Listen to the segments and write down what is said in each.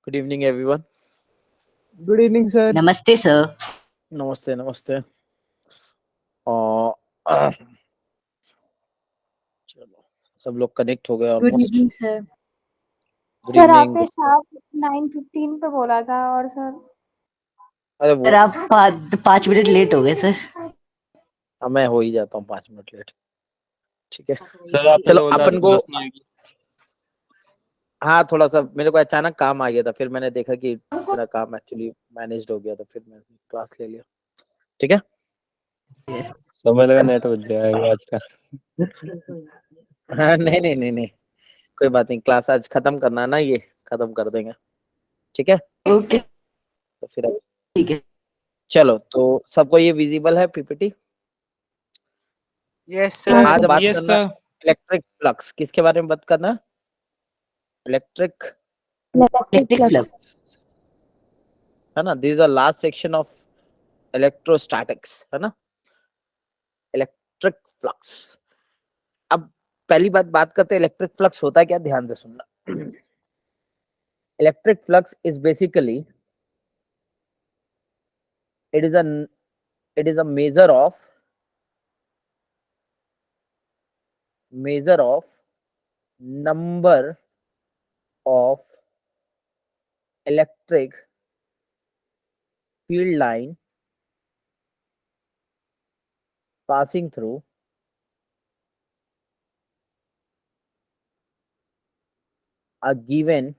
Good evening, everyone. Good evening, sir. Namaste, sir. नमस्ते नमस्ते और चलो सब लोग कनेक्ट हो गए good almost. Evening sir. Good sir evening. आपने शार्प 9:15 पे बोला था और सर अरे सर वो आप 5 मिनट लेट हो गए सर. मैं हो ही जाता हूँ 5 मिनट लेट. ठीक है. सर आप चलो बोला अपन को क्लास नहीं होगी. हाँ थोड़ा सा मेरे को अचानक काम आ गया था, फिर मैंने देखा कि मेरा काम एक्चुअली मैनेज्ड हो गया, तो फिर मैंने क्लास ले लिया. ठीक है. समय लगा नेट बच जाएगा आज का. हाँ नहीं नहीं नहीं नहीं, कोई बात नहीं. क्लास आज खत्म करना है ना, ये खत्म कर देंगे. ठीक है. ओके, तो फिर अब ठीक है. चलो, तो सबको ये विजिबल है पीपीटी. Yes, तो sir. आज बात Yes, करना sir. Electric flux. किसके बारे में बात करना? Electric electric flux. है ना. This is the last section of electrostatics, है ना. Electric flux. अब पहली बात करते हैं इलेक्ट्रिक फ्लक्स होता है क्या. ध्यान से सुनना. Electric flux is basically it is a measure of number of electric field line passing through a given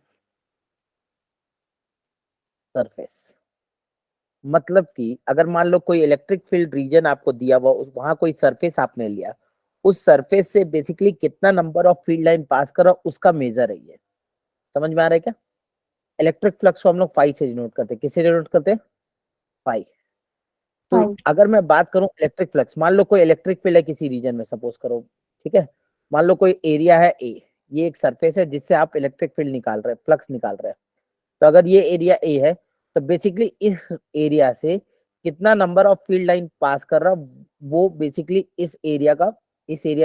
surface. मतलब कि अगर मान लो कोई इलेक्ट्रिक फील्ड रीजन आपको दिया हुआ, वहां कोई सरफेस आपने लिया, उस सरफेस से बेसिकली कितना number of field line pass कर रहा उसका मेजर है ये. समझ में आ रहा है क्या? इलेक्ट्रिक फ्लक्स को हम लोग फाई से डिनोट करते हैं. किससे डिनोट करते हैं? फाई. तो अगर मैं बात करूं इलेक्ट्रिक फ्लक्स, मान लो कोई इलेक्ट्रिक फील्ड है किसी रीजन में, सपोज करो. ठीक है. मान लो कोई एरिया है ए, ये एक सरफेस है जिससे आप इलेक्ट्रिक फील्ड निकाल रहे हैं, फ्लक्स निकाल रहे हैं. तो अगर ये एरिया ए है, तो बेसिकली इस एरिया से कितना number of field line pass कर रहा, वो बेसिकली इस एरिया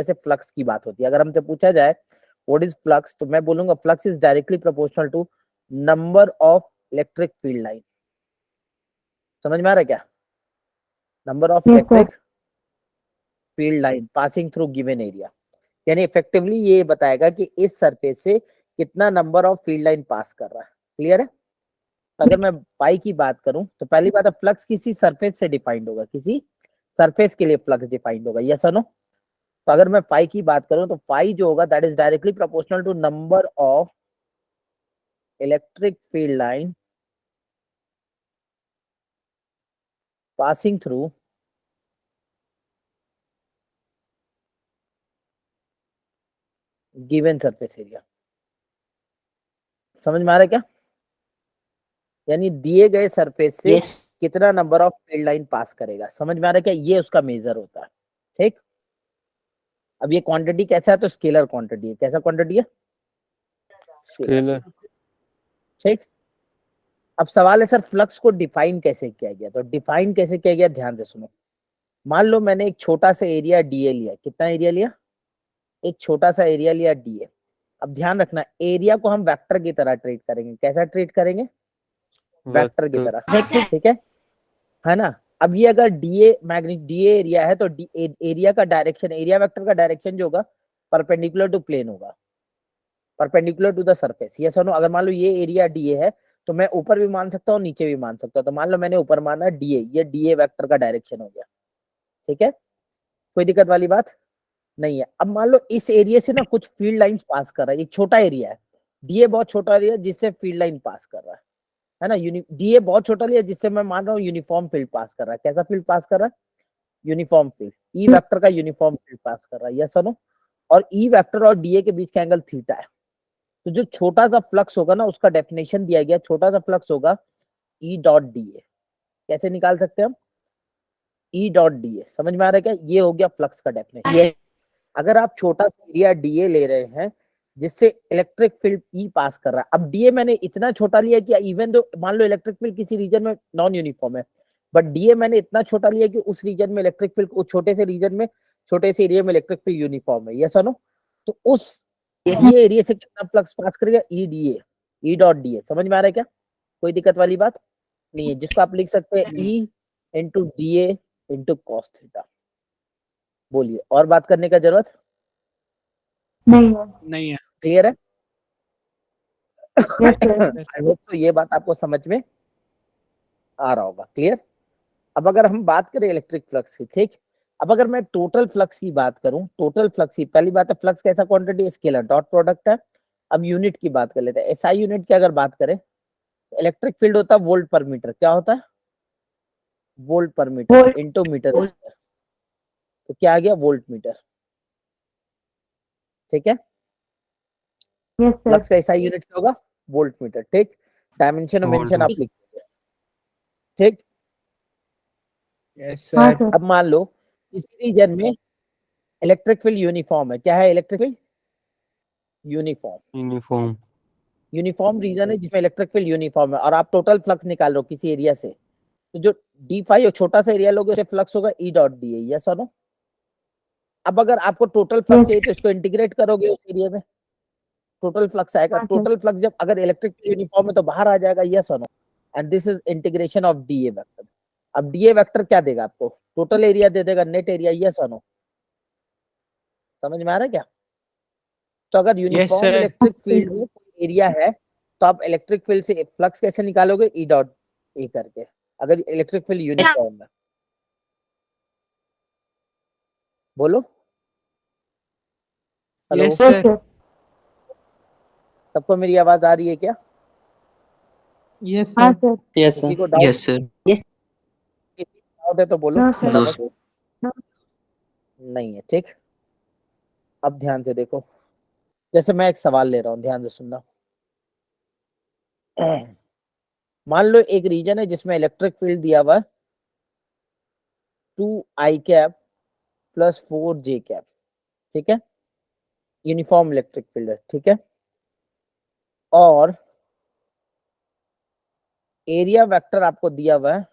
से फ्लक्स की बात होती है. अगर हमसे पूछा जाए व्हाट इज फ्लक्स, तो मैं बोलूंगा flux is directly proportional to number of electric field line. समझ में आ रहा है क्या? Number of electric field line passing through given area. यानी इफेक्टिवली ये बताएगा कि इस सरफेस से कितना number of field line pass कर रहा है. क्लियर है? अगर मैं पाई की बात करूं, तो पहली बात है फ्लक्स किसी सरफेस से डिफाइंड होगा, किसी सरफेस के लिए फ्लक्स डिफाइंड होगा. यस और नो? तो अगर मैं फाई की बात करूं, तो फाई जो होगा that is directly proportional to number of electric field line passing through given surface area. समझ में आ रहा है क्या? यानी दिए गए सरफेस से यस. कितना नंबर ऑफ फील्ड लाइन पास करेगा. समझ में आ रहा है क्या? ये उसका मेजर होता है. ठीक. अब ये क्वांटिटी कैसा है? तो स्केलर क्वांटिटी है. कैसा क्वांटिटी है? स्केलर. ठीक. अब सवाल है सर फ्लक्स को डिफाइन कैसे किया गया. तो डिफाइन कैसे किया गया, ध्यान से सुनो. मान लो मैंने एक छोटा सा एरिया डीए लिया. कितना एरिया लिया? एक छोटा सा एरिया लिया डीए. अब ध्यान रखना, एरिया को हम वेक्टर की तरह ट्रीट करेंगे. कैसा ट्रीट करेंगे? वेक्टर की तरह. ठीक है ना. अब ये अगर डीए एरिया है, तो एरिया का डायरेक्शन, एरिया वेक्टर का डायरेक्शन जो होगा परपेंडिकुलर टू प्लेन होगा, परपेंडिकुलर टू द सरफेस. ये सुनो, अगर मान लो ये एरिया डीए है, तो मैं ऊपर भी मान सकता हूँ, नीचे भी मान सकता हूँ. तो मान लो मैंने ऊपर माना डीए, ये डीए वेक्टर का डायरेक्शन हो गया. ठीक है. कोई दिक्कत वाली बात नहीं है. अब मान लो इस एरिया से ना कुछ फील्ड लाइंस पास कर रहा है. ये छोटा एरिया है, डीए बहुत छोटा एरिया जिससे फील्ड लाइन पास कर रहा है ना. डीए बहुत छोटा लिया जिससे मैं मान रहा हूँ यूनिफॉर्म फील्ड पास कर रहा है. कैसा फील्ड पास कर रहा है? Uniform field. ई वेक्टर का यूनिफॉर्म फील्ड पास कर रहा है. यस और नो? और ई वेक्टर और डीए के बीच का एंगल थीटा है. तो जो छोटा सा फ्लक्स होगा ना, उसका डेफिनेशन दिया गया, छोटा सा फ्लक्स होगा ई डॉट डीए. कैसे निकाल सकते हैं हम? E dot DA. समझ में आ रहा है क्या? ये हो गया फ्लक्स का डेफिनेशन. अगर आप छोटा सा एरिया डीए ले रहे हैं जिससे इलेक्ट्रिक फील्ड ई पास कर रहा है. अब डीए मैंने इतना छोटा लिया कि इवन दो मान लो इलेक्ट्रिक फील्ड किसी रीजन में नॉन यूनिफॉर्म है, बट डीए मैंने इतना छोटा लिया कि उस रीजन में इलेक्ट्रिक फील्ड, उस छोटे से रीजन में, छोटे से एरिया में इलेक्ट्रिक फील्ड यूनिफॉर्म है. यस और नो? तो उस ये एरिया से कितना फ्लक्स पास करेगा? E dA. E dot d A, समझ में आ रहा है क्या? कोई दिक्कत वाली बात नहीं है, जिसको आप लिख सकते हैं E into D A into cos theta. बोलिए, और बात करने का जरूरत नहीं है। नहीं है। क्लियर है? Yes sir. आई होप तो ये बात आपको समझ में आ रहा होगा। क्लियर? अब अगर हम बात करें इलेक्ट्रिक फ्लक्स की, ठीक, अब अगर मैं टोटल फ्लक्स की बात करूं, टोटल फ्लक्स की पहली बात है, फ्लक्स कैसा क्वांटिटी, स्केलर, डॉट प्रोडक्ट है। अब यूनिट की बात कर लेते हैं, एसआई यूनिट की अगर बात करें, इलेक्ट्रिक फील्ड होता है वोल्ट पर मीटर। क्या होता है? Volt per metre volt. Into metre square. तो क्या आ गया? Volt metre. ठीक है? Yes sir. फ्लक्स का एसआई यूनिट क्या होगा? Volt metre. ठीक, डायमेंशन और मेंशन आप लिख दीजिए। ठीक, यस हाँ सर। सर। अब मान लो इस रीजन में इलेक्ट्रिक फील्ड यूनिफॉर्म है। क्या है electric field? Uniform. Uniform. Uniform region है जिसमें इलेक्ट्रिक फील्ड यूनिफॉर्म है, और आप टोटल फ्लक्स निकाल रहे हो किसी एरिया से, तो जो डी फाई छोटा सा एरिया लोगे उसे फ्लक्स होगा ई डॉट डी ए। यस और नो? अब अगर आपको टोटल फ्लक्स यस। चाहिए तो इसको इंटीग्रेट करोगे उस एरिया में, टोटल फ्लक्स आएगा। हाँ सर। टोटल फ्लक्स जब अगर इलेक्ट्रिक फील्ड यूनिफॉर्म है तो बाहर आ जाएगा। यस और no? And this is integration of D A vector. अब डी ए वेक्टर क्या देगा आपको? टोटल एरिया दे देगा, नेट एरिया। यस और नो? समझ में आ रहा है क्या? तो अगर yes uniform sir. Electric field में कोई एरिया है तो आप इलेक्ट्रिक फील्ड से फ्लक्स कैसे निकालोगे? ई डॉट ए करके, अगर इलेक्ट्रिक फील्ड यूनिफॉर्म है। बोलो, hello, yes yes sir. Sir. सबको मेरी आवाज आ रही है क्या? यस हाँ सर। सर। यस किसी सर। को डाउट, यस सर। यस। किसी को डाउट है तो बोलो, नो सर। फटाफट। दोस्त। नहीं है? ठीक, अब ध्यान से देखो, जैसे मैं एक सवाल ले रहा हूँ, ध्यान से सुनना। मान लो एक रीजन है जिसमें इलेक्ट्रिक फील्ड दिया हुआ 2i cap plus 4j cap. ठीक है? यूनिफॉर्म इलेक्ट्रिक फील्ड है। ठीक है? और एरिया वेक्टर आपको दिया हुआ है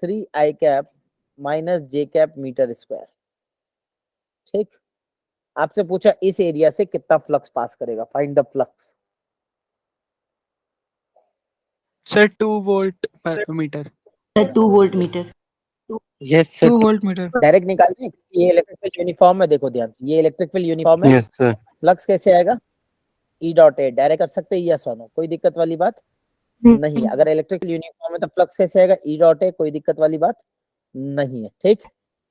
3i कैप माइनस जे कैप मीटर स्क्वायर। ठीक, आपसे पूछा इस एरिया से कितना फ्लक्स पास करेगा, find the flux. Sir 2 volt per metre. Sir 2 volt metre. Yes sir. 2 volt metre. Direct निकालिए, ये इलेक्ट्रिक फील्ड यूनिफॉर्म है। देखो ध्यान से, ये इलेक्ट्रिक फील्ड यूनिफॉर्म है, यस सर। फ्लक्स कैसे आएगा? E dot A. डायरेक्ट कर सकते हैं, यस और नो? कोई दिक्कत वाली बात नहीं है। अगर इलेक्ट्रिक फील्ड यूनिफॉर्म है तो फ्लक्स कैसे आएगा? E dot A. कोई दिक्कत वाली बात नहीं है। ठीक,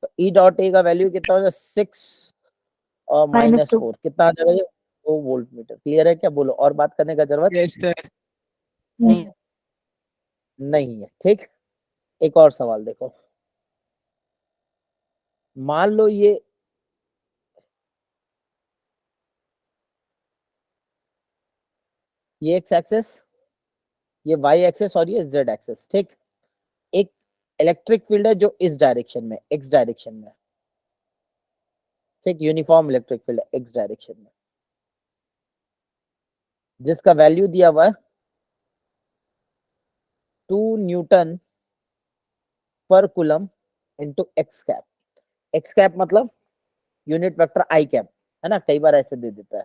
तो ई डॉट ए का वैल्यू कितना हो जाएगा? 6 और माइनस -2। 4, कितना आ जाएगा? ये 2 वोल्ट मीटर। क्लियर है क्या? बोलो, और बात करने का जरूरत यस सर। नहीं। नहीं है। ठीक, एक और सवाल देखो, मान लो ये एक्स एक्सेस, ये वाई एक्सेस और ये जेड एक्सेस। ठीक, एक इलेक्ट्रिक फील्ड है जो इस डायरेक्शन में, एक्स डायरेक्शन में। ठीक, यूनिफॉर्म इलेक्ट्रिक फील्ड है एक्स डायरेक्शन में, जिसका वैल्यू दिया हुआ है 2 Newton per coulomb into x cap. X cap मतलब यूनिट वेक्टर आई कैप, है ना, कई बार ऐसे दे देता है।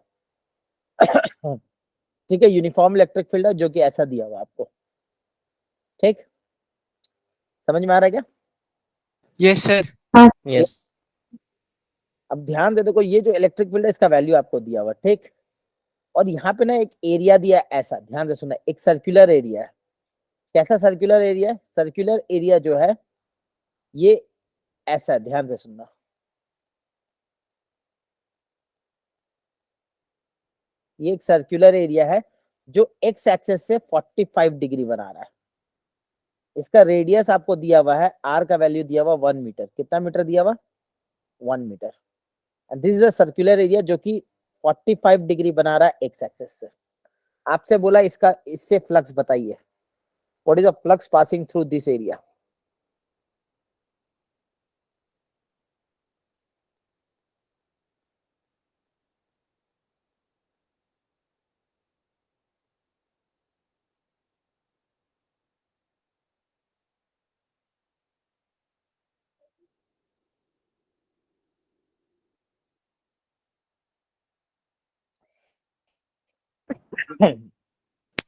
ठीक है, यूनिफॉर्म इलेक्ट्रिक फील्ड है जो कि ऐसा दिया हुआ है आपको। ठीक, समझ में आ रहा है क्या? Yes sir. हाँ। यस। अब ध्यान दे, देखो ये जो इलेक्ट्रिक फील्ड है इसका वैल्यू आपको दिया हुआ। ठीक, और यहाँ पे ना एक एरिया दिया है ऐसा, ध्यान से सुनना, एक सर्कुलर एरिया है। कैसा सर्कुलर एरिया है? सर्कुलर एरिया जो है ये ऐसा है, ध्यान से सुनना। ये एक सर्कुलर एरिया है जो एक्स एक्सेस से 45 डिग्री बना रहा है। इसका रेडियस आपको दिया हुआ है, आर का वैल्यू दिया हुआ 1 मीटर। कितना मीटर दिया हुआ? 1 metre. And this is a circular area जो कि 45 डिग्री बना रहा है एक्स एक्सेस से। आपसे बोला इसका, इससे फ्लक्स बताइए, what is the flux passing through this area?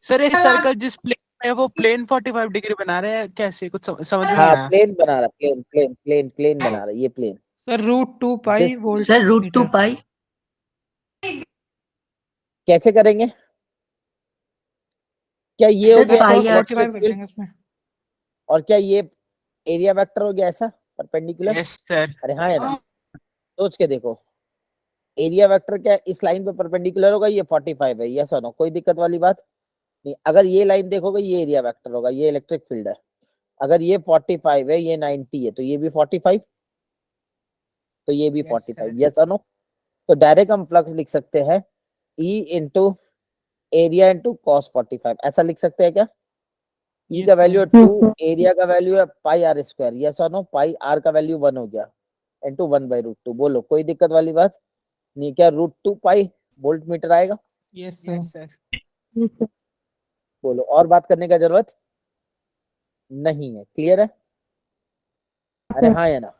Sir ये सर्कल जिस प्लेन में है वो प्लेन 45 डिग्री बना रहे हैं, कैसे कुछ समझ में नहीं हाँ आया। प्लेन बना रहा, प्लेन बना रहा, ये plane. Sir √2 pi This- volt sir √2 metre. Pi. कैसे करेंगे? क्या ये सर, हो गया पाई आर इलेक्ट्रिक 45 कर फील्ड, देंगे उसमें। और क्या ये एरिया वेक्टर हो गया ऐसा परपेंडिकुलर? Yes sir. अरे हाँ है ना, सोच के देखो, एरिया वेक्टर क्या इस लाइन पे परपेंडिकुलर होगा, ये 45 है, यस और नो, कोई दिक्कत वाली बात नहीं। अगर ये लाइन देखोगे ये एरिया वेक्टर होगा, ये इलेक्ट्रिक फील्ड है। अगर ये 45 है, ये 90 है, तो ये भी 45, तो ये भी Yes, 45, sir. यस और नो। तो डायरेक्ट हम फ्लक्स लिख सकते हैं E into area into cos 45, ऐसा लिख सकते हैं क्या? ई Yes, का sir. वैल्यू है Yes, 2, sir. एरिया का वैल्यू है पाई आर स्क्वायर, यस और नो। पाई आर का वैल्यू 1 हो गया इंटू 1/√2। बोलो कोई दिक्कत वाली बात नहीं? क्या √2 पाई वोल्ट मीटर आएगा? Yes, sir. Yes, sir. बोलो, और बात करने का जरूरत नहीं है, क्लियर है? अरे हाँ या ना,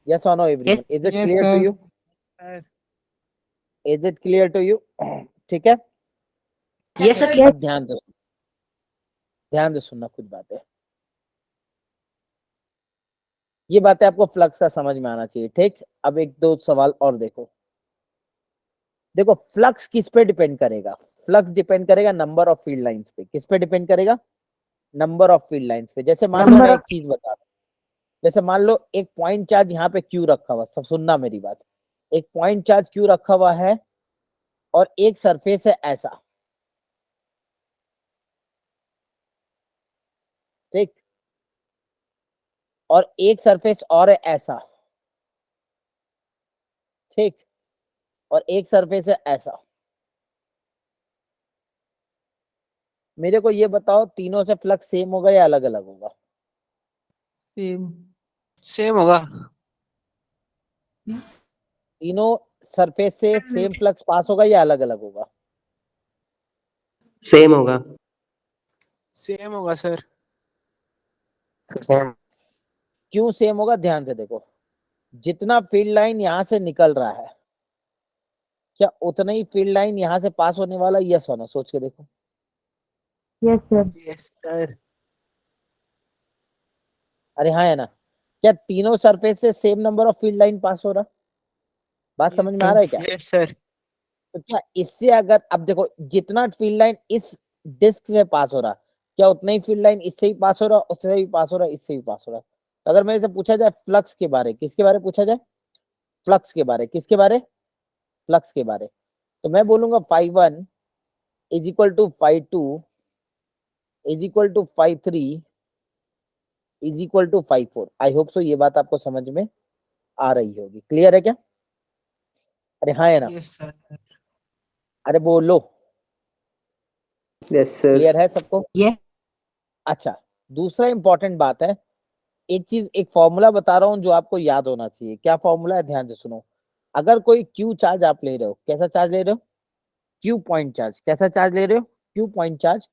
यस और no everyone, is it Yes, clear to sir. You? Sir. Is it clear to you? ठीक है, Yes, sir. अब ध्यान से सुनना कुछ बातें। ये बातें आपको फ्लक्स का समझ में आना चाहिए, ठीक? अब एक दो सवाल और देखो। देखो फ्लक्स किस पे डिपेंड करेगा? फ्लक्स डिपेंड करेगा नंबर ऑफ फील्ड लाइंस पे। किस पे डिपेंड करेगा? नंबर ऑफ फील्ड लाइंस पे। जैसे मान लो, मैं एक चीज बता रहा हूं, जैसे मान लो एक पॉइंट चार्ज यहाँ पे क्यू रखा हुआ, सब सुनना मेरी बात। एक पॉइंट चार्ज क्यू रखा हुआ है और एक सरफेस है ऐसा, ठीक? और एक सरफेस और है ऐसा, ठीक? और एक सरफेस है ऐसा। मेरे को ये बताओ, तीनों से फ्लक्स सेम होगा या अलग अलग होगा? Same. Same होगा। तीनों सरफेस से सेम फ्लक्स पास होगा या अलग अलग होगा? सेम होगा। Same होगा सर। क्यों सेम होगा? ध्यान से देखो, जितना फील्ड लाइन यहां से निकल रहा है, क्या उतना ही फील्ड लाइन यहां से पास होने वाला? यस और नो, सोच के देखो। Yes, sir. Yes, sir. अरे हाँ है ना, क्या तीनों सरफेस से same number of field line pass हो रहा? बात Yes, समझ में आ रहा है क्या? Yes, sir. तो क्या इससे, अगर अब देखो, जितना फील्ड लाइन इस डिस्क से पास हो रहा, क्या उतना ही फील्ड लाइन इससे ही पास हो रहा, उससे भी पास हो रहा, इससे भी पास हो रहा? तो अगर मेरे से पूछा जाए फ्लक्स के बारे, किसके बारे पूछा जाए? फ्लक्स के बारे, किसके बारे? फ्लक्स के बारे। तो मैं बोलूंगा φ1 is equal to φ2 is equal to φ3 is equal to φ4। I hope so ये बात आपको समझ में आ रही होगी। क्लियर है क्या? अरे हाँ है ना? Yes, sir. अरे बोलो, यस सर। क्लियर है सबको? Yes. अच्छा, दूसरा इंपॉर्टेंट बात है, एक चीज, एक फॉर्मूला बता रहा हूँ जो आपको याद होना चाहिए। क्या फॉर्मूला है? ध्यान से सुनो। अगर कोई क्यू चार्ज आप ले रहे हो, कैसा चार्ज ले रहे हो? Q point charge. कैसा चार्ज ले रहे हो? Q point charge.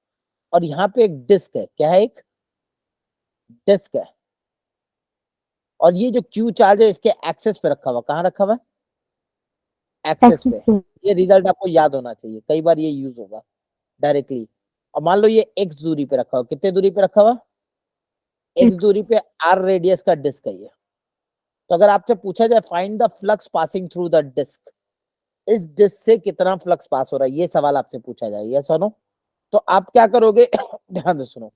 और यहाँ पे एक डिस्क है, क्या है? एक डिस्क है। और ये जो क्यू चार्ज है इसके एक्सेस पे रखा हुआ, कहाँ रखा हुआ है? एक्सेस पे। ये रिजल्ट आपको याद होना चाहिए, कई बार ये यूज होगा डायरेक्टली। और मान लो ये एक्स दूरी पे रखा हुआ, कितने दूरी पे रखा हुआ? एक्स दूरी पे आर रेडियस का डिस्क है ये। तो अगर आपसे पूछा जाए find the flux passing through the disc, इस डिस्क से कितना फ्लक्स पास हो रहा है, ये सवाल आपसे पूछा जाए, यस और नो, तो आप क्या करोगे? ध्यान से सुनो,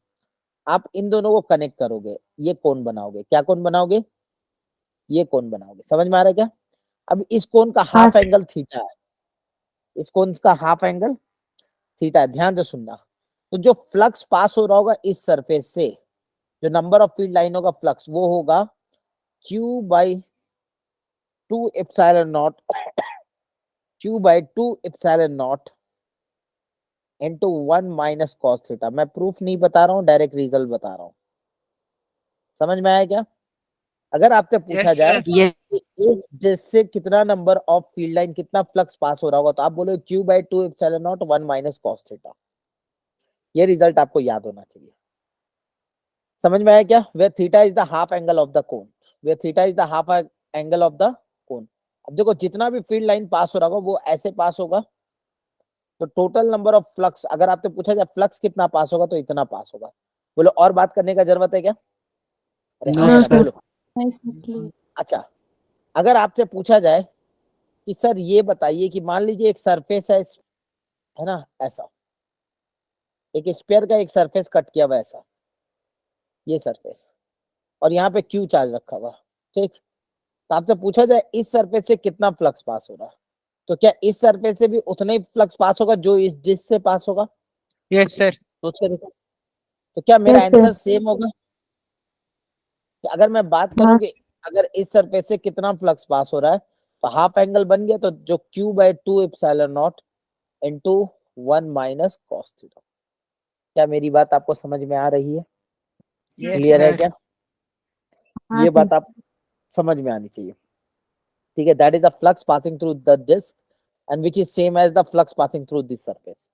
आप इन दोनों को कनेक्ट करोगे, ये कोण बनाओगे। क्या कोण बनाओगे? ये कोण बनाओगे। समझ में आ रहा है क्या? अब इस कोण का हाफ एंगल थीटा है, इस कोण का हाफ एंगल थीटा है। ध्यान से सुनना, तो जो फ्लक्स पास हो रहा होगा इस सरफेस से, जो नंबर ऑफ फील्ड लाइन होगा फ्लक्स, वो होगा Q/2 epsilon not, Q/2 epsilon naught into 1 minus cos theta. मैं प्रूफ नहीं बता रहा हूँ, डायरेक्ट रिजल्ट बता रहा हूँ। समझ में आया क्या? अगर आपसे पूछा Yes, जाए sir. Yes. कि इस डिस्क से कितना नंबर ऑफ फील्ड लाइन, कितना फ्लक्स पास हो रहा होगा, तो आप बोलोगे Q/2 epsilon naught 1 minus cos theta. ये रिजल्ट आपको याद होना चाहिए। समझ में आया क्या? Where theta is the half angle of the cone, where theta is the half angle of the cone. अब देखो, जितना भी फील्ड लाइन पास हो रहा होगा वो ऐसे पास होगा, तो टोटल नंबर ऑफ फ्लक्स, अगर आपसे पूछा जाए फ्लक्स कितना पास होगा तो इतना पास होगा। बोलो और बात करने का जरूरत है क्या? अरे No, हाँ या ना sir. बोलो। अच्छा, अगर आपसे पूछा जाए कि सर ये बताइए कि मान लीजिए एक सरफेस है ना, ऐसा एक स्फीयर का एक सरफेस कट किया हुआ ऐसा, ये सरफेस, और यहाँ पे क्यू चार्ज रखा हुआ, ठीक। तो आपसे पूछा जाए इस सरफेस से कितना फ्लक्स पास हो रहा है, तो क्या इस सरफेस से भी उतना ही फ्लक्स पास होगा जो इस डिस्क से पास होगा? yes sir. सोच के देखो। तो क्या मेरा Yes, sir. आंसर सेम होगा? कि अगर मैं बात करूं हाँ कि अगर इस सरफेस से कितना फ्लक्स पास हो रहा है, तो हाफ एंगल बन गया, तो जो Q by 2 epsilon naught into 1 minus cos theta. क्या मेरी बात आपको समझ में आ रही है? Yes क्लियर है sir. क्या? हाँ ये sir. बात आप समझ में आनी चाहिए, ठीक है। That is the flux passing through the disc and which is same as the flux passing through this surface.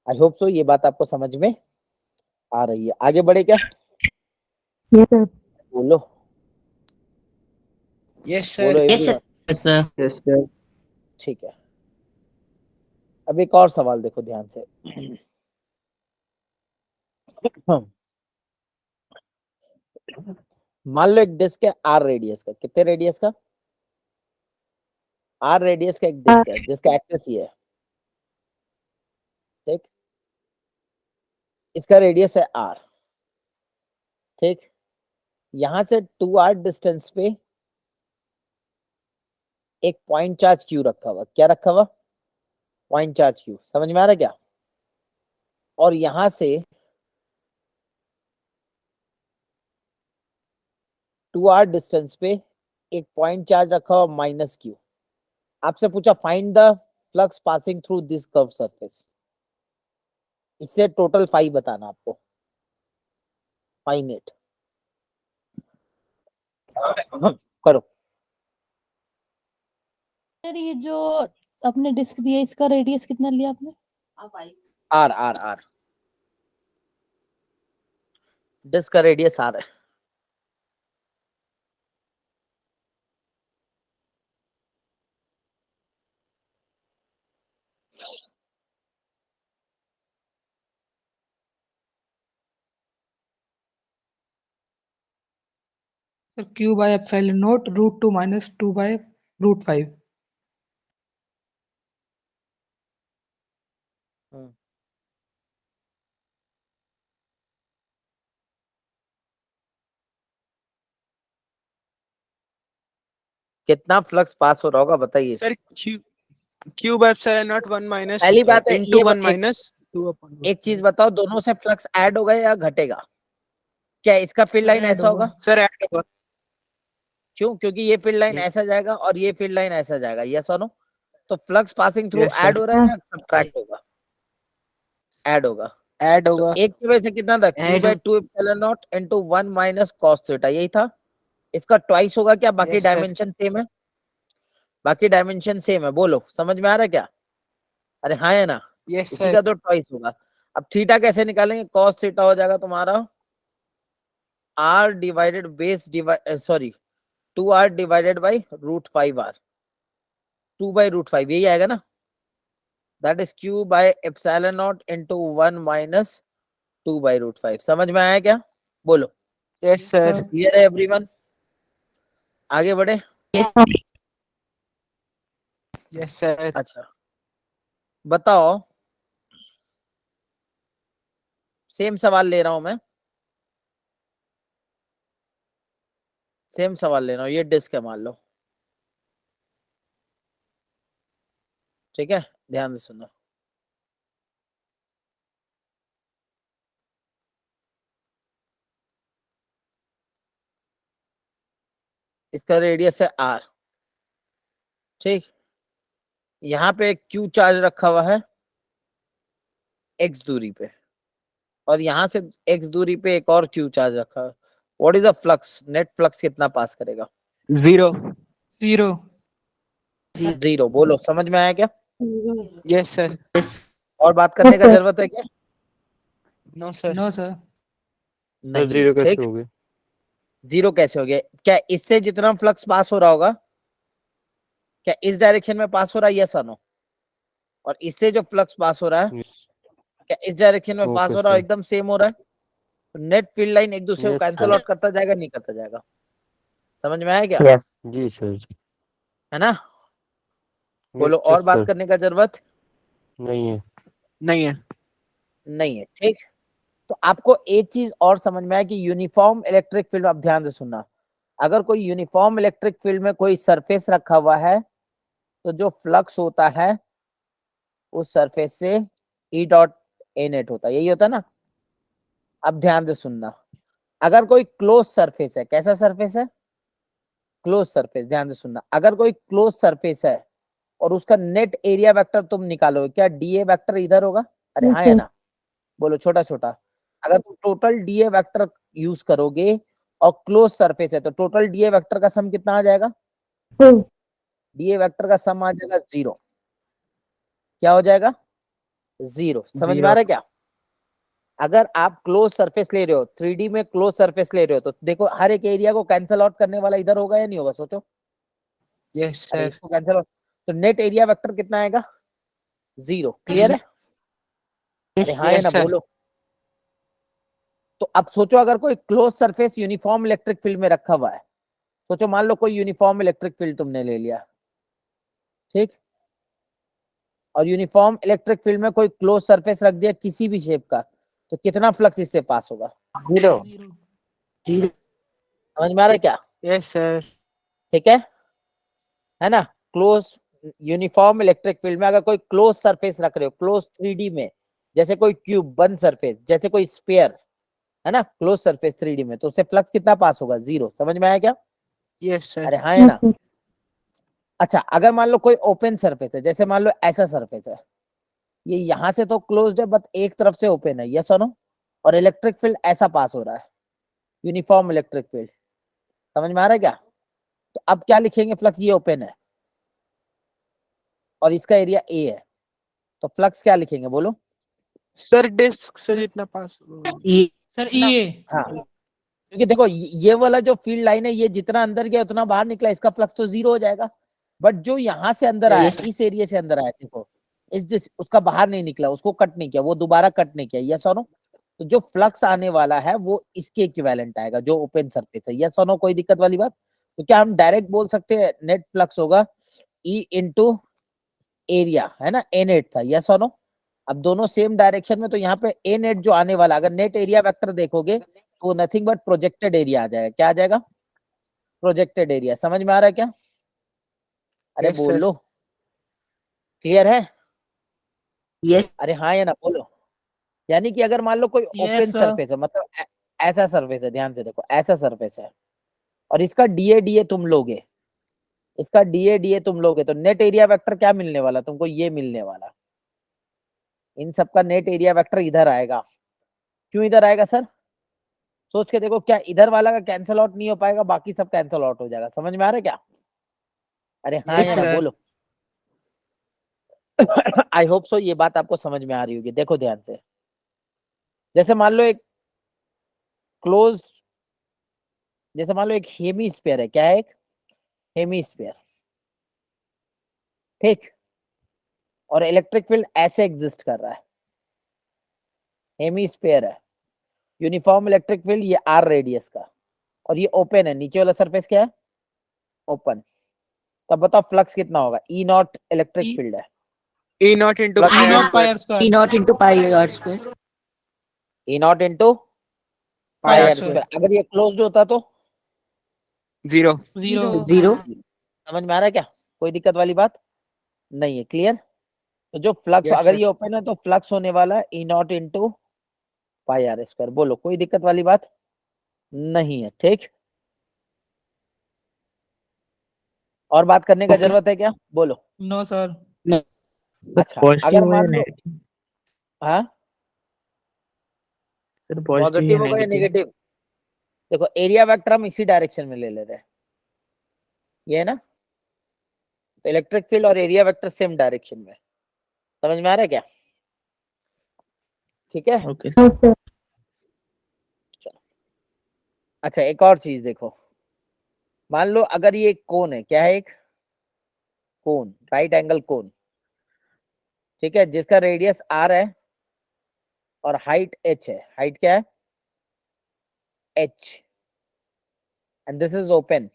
I hope so ये बात आपको समझ में आ रही है। आगे बढ़े क्या? Yes, sir. बोलो Yes sir. बोलो Yes sir. everyone। Yes sir. Yes sir. ठीक है, अब एक और सवाल देखो ध्यान से। मान लो एक डिस्क है आर रेडियस का, कितने रेडियस का? आर रेडियस का एक डिस्क है जिसका एक्सेस ये है, ठीक। इसका रेडियस है आर, ठीक। यहां से 2r डिस्टेंस पे एक पॉइंट चार्ज क्यू रखा हुआ, क्या रखा हुआ? Point charge Q. समझ में आ रहा है क्या? और यहां से 2r डिस्टेंस पे एक पॉइंट चार्ज रखा हुआ माइनस क्यू। आपसे पूछा find the flux passing through this curve surface. इससे टोटल 5 बताना आपको, फाइंड इट। करो। सर ये जो आपने डिस्क दिया इसका रेडियस कितना लिया आपने? आर आर आर डिस्क का रेडियस आर है। Sir q by epsilon naught root 2 minus 2 by root 5. कितना फ्लक्स पास हो रहा होगा बताइए? Sir Q by epsilon naught 1 minus पहली बात है into ये 1 minus 2 upon root एक चीज बताओ, दोनों से फ्लक्स ऐड होगा या घटेगा? क्या इसका फील्ड लाइन add ऐसा होगा? होगा। Sir add होगा। क्यों? क्योंकि ये फील्ड लाइन Yes. ऐसा जाएगा और ये फील्ड लाइन ऐसा जाएगा, यस और नो? तो flux passing through Yes, sir. Add हो रहा है या सब्ट्रैक्ट होगा? ऐड होगा। Add तो होगा। एक की वजह से कितना था? q Add by 2 epsilon naught into 1 minus cos theta, यही था। इसका ट्वाइस होगा क्या? बाकी Yes, sir. डायमेंशन सेम है? बाकी डायमेंशन सेम है, बोलो समझ में आ रहा है क्या? अरे हाँ है ना? Yes, इसी sir. का तो ट्वाइस होगा। अब थीटा कैसे निकालेंगे? cos थीटा हो जाएगा तुम्हारा r divided base sorry 2r divided by root 5r, 2 by root 5, यही आएगा ना? That is q by epsilon naught into 1 minus 2 by root 5। समझ में आया क्या? बोलो। Yes, sir. क्लियर है एवरीवन? आगे बढ़े। Yes, sir. अच्छा बताओ, सेम सवाल ले रहा हूं मैं, सेम सवाल ले रहा हूं। ये डिस्क है मान लो, ठीक है, ध्यान से सुनो। इसका रेडियस है r, ठीक। यहाँ पे एक q चार्ज रखा हुआ है x दूरी पे, और यहाँ से x दूरी पे एक और q चार्ज रखा है। What is the flux? Net flux कितना पास करेगा? 0. 0. 0। बोलो समझ में आया क्या? Yes, sir. और बात करने का sir. जरूरत है क्या? No, sir. No sir. नहीं, जीरो कैसे ठीक। हो गए? 0 कैसे हो गया? क्या इससे जितना फ्लक्स पास हो रहा होगा, क्या इस डायरेक्शन में पास हो रहा है? यस और नो? और इससे जो फ्लक्स पास हो रहा है Yes. क्या इस डायरेक्शन में पास Okay, हो रहा है और sir. एकदम सेम हो रहा है? तो नेट फील्ड लाइन एक दूसरे को Yes, कैंसिल sir. आउट करता जाएगा, नहीं करता जाएगा? समझ में आया क्या? Yes. जी सर. है ना? बोलो Yes, और बात sir. करने का जरूरत नहीं है. नहीं है। नहीं है, ठीक। तो आपको एक चीज और समझ में आया कि यूनिफॉर्म इलेक्ट्रिक फील्ड, आप ध्यान से सुनना, अगर कोई यूनिफॉर्म इलेक्ट्रिक फील्ड में कोई सरफेस रखा हुआ है तो जो फ्लक्स होता है उस सरफेस से ई डॉट ए नेट होता है, यही होता है ना? अब ध्यान से सुनना, अगर कोई क्लोज सरफेस है, कैसा सरफेस है? Close surface. ध्यान से सुनना, अगर कोई क्लोज सरफेस है और उसका नेट एरिया वेक्टर तुम निकालोगे, क्या डीए वेक्टर इधर होगा? अरे Yes, हाँ या sir. ना? बोलो छोटा छोटा। अगर तुम टोटल डीए वेक्टर यूज करोगे और क्लोज सरफेस है तो टोटल डीए वेक्टर का सम कितना आ जाएगा? Two. डीए वेक्टर का सम आ जाएगा 0। क्या हो जाएगा? 0। समझ में आ रहा है क्या? अगर आप क्लोज सरफेस ले रहे हो, 3D में क्लोज सरफेस ले रहे हो, तो देखो हर एक एरिया को कैंसिल आउट करने वाला इधर होगा या नहीं होगा? सोचो। यस अरे सर। इसको कैंसिल आउट, तो नेट एरिया वेक्टर कितना आएगा? 0। क्लियर है? अरे हाँ या यस ना? सर। बोलो। तो अब सोचो अगर कोई close surface uniform electric field में रखा हुआ है, सोचो मान लो कोई यूनिफॉर्म इलेक्ट्रिक फील्ड तुमने ले लिया, ठीक, और यूनिफॉर्म इलेक्ट्रिक फील्ड में कोई क्लोज सरफेस रख दिया किसी भी शेप का, तो कितना फ्लक्स इससे पास होगा? 0। समझ में आ रहा है क्या? Yes sir. ठीक है ना? क्लोज यूनिफॉर्म इलेक्ट्रिक फील्ड में अगर कोई क्लोज सरफेस रख रहे हो, क्लोज 3D में, जैसे कोई क्यूब, बंद सरफेस, जैसे कोई स्फीयर, है ना, क्लोज सरफेस 3D में, तो उससे फ्लक्स कितना पास होगा? 0। समझ में आया क्या? Yes sir. अरे हाँ है Yes, ना? sir. अच्छा, अगर मान लो कोई ओपन सरफेस है, जैसे मान लो ऐसा सरफेस है, ये यहां से तो क्लोज्ड है बट एक तरफ से ओपन है, यस और नो, और इलेक्ट्रिक फील्ड ऐसा पास हो रहा है, यूनिफॉर्म इलेक्ट्रिक फील्ड। समझ में आ रहा है क्या? तो अब क्या लिखेंगे? फ्लक्स ये ओपन है और इसका एरिया ए है, तो फ्लक्स क्या लिखेंगे? बोलो। सर डिस्क से जितना पास सर ये हाँ, क्योंकि देखो ये वाला जो फील्ड लाइन है, ये जितना अंदर गया उतना बाहर निकला, इसका फ्लक्स तो 0 हो जाएगा। बट जो यहाँ से अंदर आया, इस एरिया से अंदर आया, देखो उसका बाहर नहीं निकला, उसको कट नहीं किया, वो दोबारा कट नहीं किया, यस और नो, तो जो फ्लक्स आने वाला है वो इसके इक्विवेलेंट आएगा, जो ओपन सरफेस है, यस और नो? कोई दिक्कत वाली बात? तो क्या हम डायरेक्ट बोल सकते हैं नेट फ्लक्स होगा ई इंटू एरिया, है ना? ए नेट था, यस और नो? अब दोनों सेम डायरेक्शन में, तो यहाँ पे ए नेट जो आने वाला, अगर नेट एरिया वेक्टर देखोगे तो नथिंग बट प्रोजेक्टेड एरिया आ जाएगा। क्या आ जाएगा? Projected area. समझ में आ रहा है क्या? अरे Yes, बोल sir. लो, क्लियर है? Yes. अरे हाँ या ना? बोलो। यानी कि अगर मान लो कोई ओपन Yes, sir. सरफेस है, मतलब ऐसा सरफेस है, ध्यान से देखो, ऐसा सरफेस है और इसका डीए डीए तुम लोगे, इसका डीए डीए तुम लोगे, तो नेट एरिया वेक्टर क्या मिलने वाला तुमको? ये मिलने वाला। इन सबका नेट एरिया वेक्टर इधर आएगा। क्यों इधर आएगा सर? सोच के देखो, क्या इधर वाला का कैंसिल आउट नहीं हो पाएगा? बाकी सब कैंसिल आउट हो जाएगा। समझ में आ रहा है क्या? अरे हाँ Yes, या ना? sir. बोलो। आई होप सो ये बात आपको समझ में आ रही होगी। देखो ध्यान से, जैसे मान लो एक क्लोज, जैसे मान लो एक हेमीस्फीयर है, क्या है? एक हेमीस्फीयर, ठीक, और इलेक्ट्रिक फील्ड ऐसे एग्जिस्ट कर रहा है, हेमीस्फीयर है, यूनिफॉर्म इलेक्ट्रिक फील्ड ये आर रेडियस का, और ये ओपन है, नीचे वाला सरफेस क्या है? ओपन। तब बताओ फ्लक्स कितना होगा? ई नॉट इलेक्ट्रिक E- फील्ड है, E naught into Plus pi E r naught pi square. r square. P naught into pi r square. E naught into Pi pi r R square. Square. अगर ये closed होता तो? Zero. Zero. Zero. समझ में आ रहा है क्या? कोई दिक्कत वाली बात नहीं है? क्लियर? तो जो फ्लक्स, Yes, अगर sir. ये ओपन है तो फ्लक्स होने वाला है E naught into pi R square. बोलो, कोई दिक्कत वाली बात नहीं है? ठीक, और बात करने का जरूरत है क्या? बोलो। No, sir. अच्छा, अगर मान लो, हाँ, सर पॉजिटिव होगा या नेगेटिव? देखो एरिया वेक्टर हम इसी डायरेक्शन में ले ले रहे हैं, ये है ना, तो इलेक्ट्रिक फील्ड और एरिया वेक्टर सेम डायरेक्शन में। समझ में आ रहा है क्या? ठीक है। Okay Okay. अच्छा, एक और चीज देखो, मान लो अगर ये एक कोन है, क्या है? एक कोन, राइट एंगल कोन, ठीक है, जिसका रेडियस r है और हाइट h है। हाइट क्या है? h, and this is open.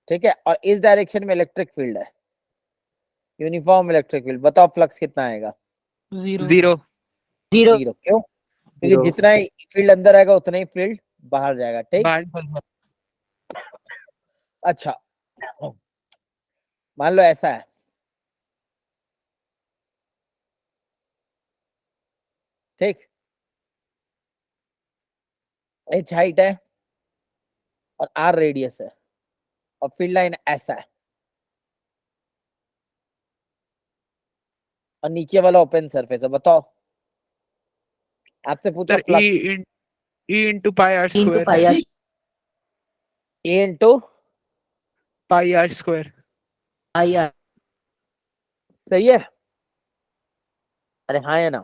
ठीक है, और इस डायरेक्शन में इलेक्ट्रिक फील्ड है, यूनिफॉर्म इलेक्ट्रिक फील्ड। बताओ फ्लक्स कितना आएगा? Zero. जीरो। Zero. जीरो। क्यों? क्योंकि जितना ही फील्ड अंदर आएगा उतना ही फील्ड बाहर जाएगा। ठीक, बाहर निकल जाए। अच्छा मान लो ऐसा है, ठीक, h हाइट है और r रेडियस है और फील्ड लाइन ऐसा है और नीचे वाला ओपन सरफेस है। बताओ, आपसे पूछा sir flux. E into pi R Into square. pi r. E into pi R square. Pi r. सही है? अरे हाँ या ना?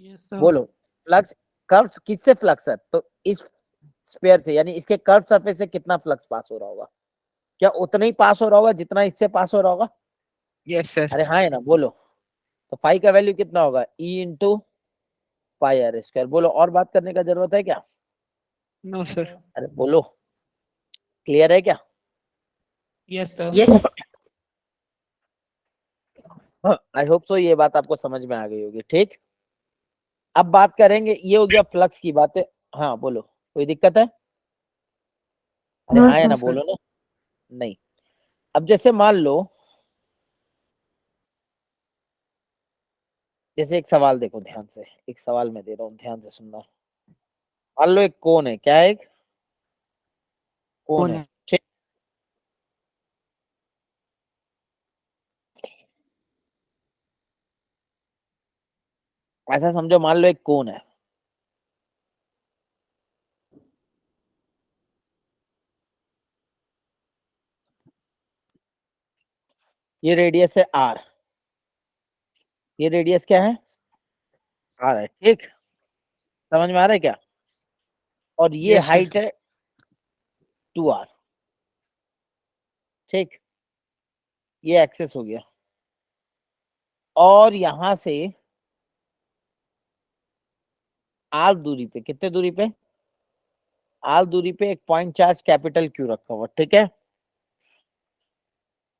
Yes, sir. बोलो। फ्लक्स कर्व किससे फ्लक्स है? तो इस स्फीयर से, यानी इसके कर्व सरफेस से कितना फ्लक्स पास हो रहा होगा? क्या उतना ही पास हो रहा होगा जितना इससे पास हो रहा होगा? Yes sir. अरे हाँ या ना? बोलो। तो फाई का वैल्यू कितना होगा? E into pi R square. बोलो, और बात करने का जरूरत है क्या? No sir. अरे बोलो, क्लियर है क्या? Yes, sir. Yes. I hope so ये बात आपको समझ में आ गई होगी। ठीक, अब बात करेंगे, ये हो गया फ्लक्स की बातें। हाँ बोलो, कोई दिक्कत है? अरे हाँ या ना? बोलो ना। नहीं। अब जैसे मान लो, जैसे एक सवाल देखो ध्यान से, एक सवाल मैं दे रहा हूँ, ध्यान से सुनना। मान लो एक कोन है। क्या है? एक कोन है। ठीक, ऐसा समझो, मान लो एक कोन है। ये रेडियस है r, ये रेडियस क्या है? r है। ठीक, समझ में आ रहा है क्या? और ये यस सर। हाइट है 2r। ठीक, ये एक्सेस हो गया। और यहां से r दूरी पे, कितने दूरी पे? r दूरी पे एक पॉइंट चार्ज कैपिटल क्यू रखा हुआ। ठीक है,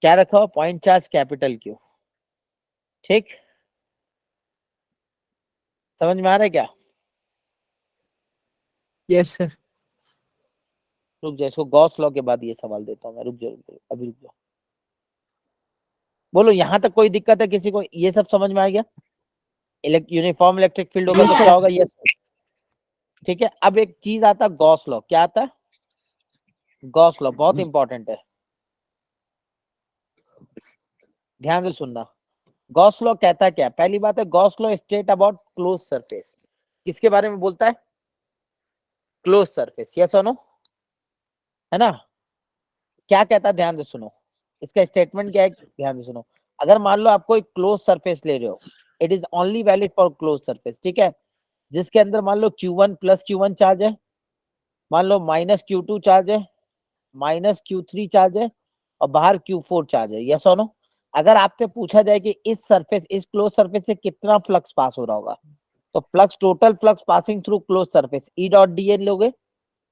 क्या रखा हुआ? Point charge capital Q. ठीक, समझ में आ रहा है क्या? Yes sir. रुक जाओ, इसको गॉस लॉ के बाद ये सवाल देता हूँ मैं। रुक जाओ, रुक जाओ, अभी रुक जाओ। बोलो, यहां तक कोई दिक्कत है किसी को? ये सब समझ में आ गया? यूनिफॉर्म इलेक्ट्रिक फील्ड होगा तो क्या होगा? यस। ठीक है, अब एक चीज आता है गॉस लॉ। क्या आता है? गॉस लॉ बहुत इंपॉर्टेंट है, ध्यान से सुनना। गॉस लॉ कहता है क्या? पहली बात है, Gauss law state about close surface. किसके बारे में बोलता है? Close surface. यस और नो? है ना? क्या कहता है? ध्यान से सुनो, इसका स्टेटमेंट क्या है, ध्यान से सुनो। अगर मान लो आप कोई क्लोज सरफेस ले रहे हो, it is only valid for close surface. ठीक है, जिसके अंदर मान लो Q1 प्लस Q1 चार्ज है, मान लो माइनस Q2 चार्ज है, माइनस Q3 चार्ज है और बाहर Q4 चार्ज है। यस और नो? अगर आपसे पूछा जाए कि इस सरफेस, इस क्लोज सरफेस से कितना फ्लक्स पास हो रहा होगा, तो flux, total flux passing through close surface, ई डॉट डी एल लोगे?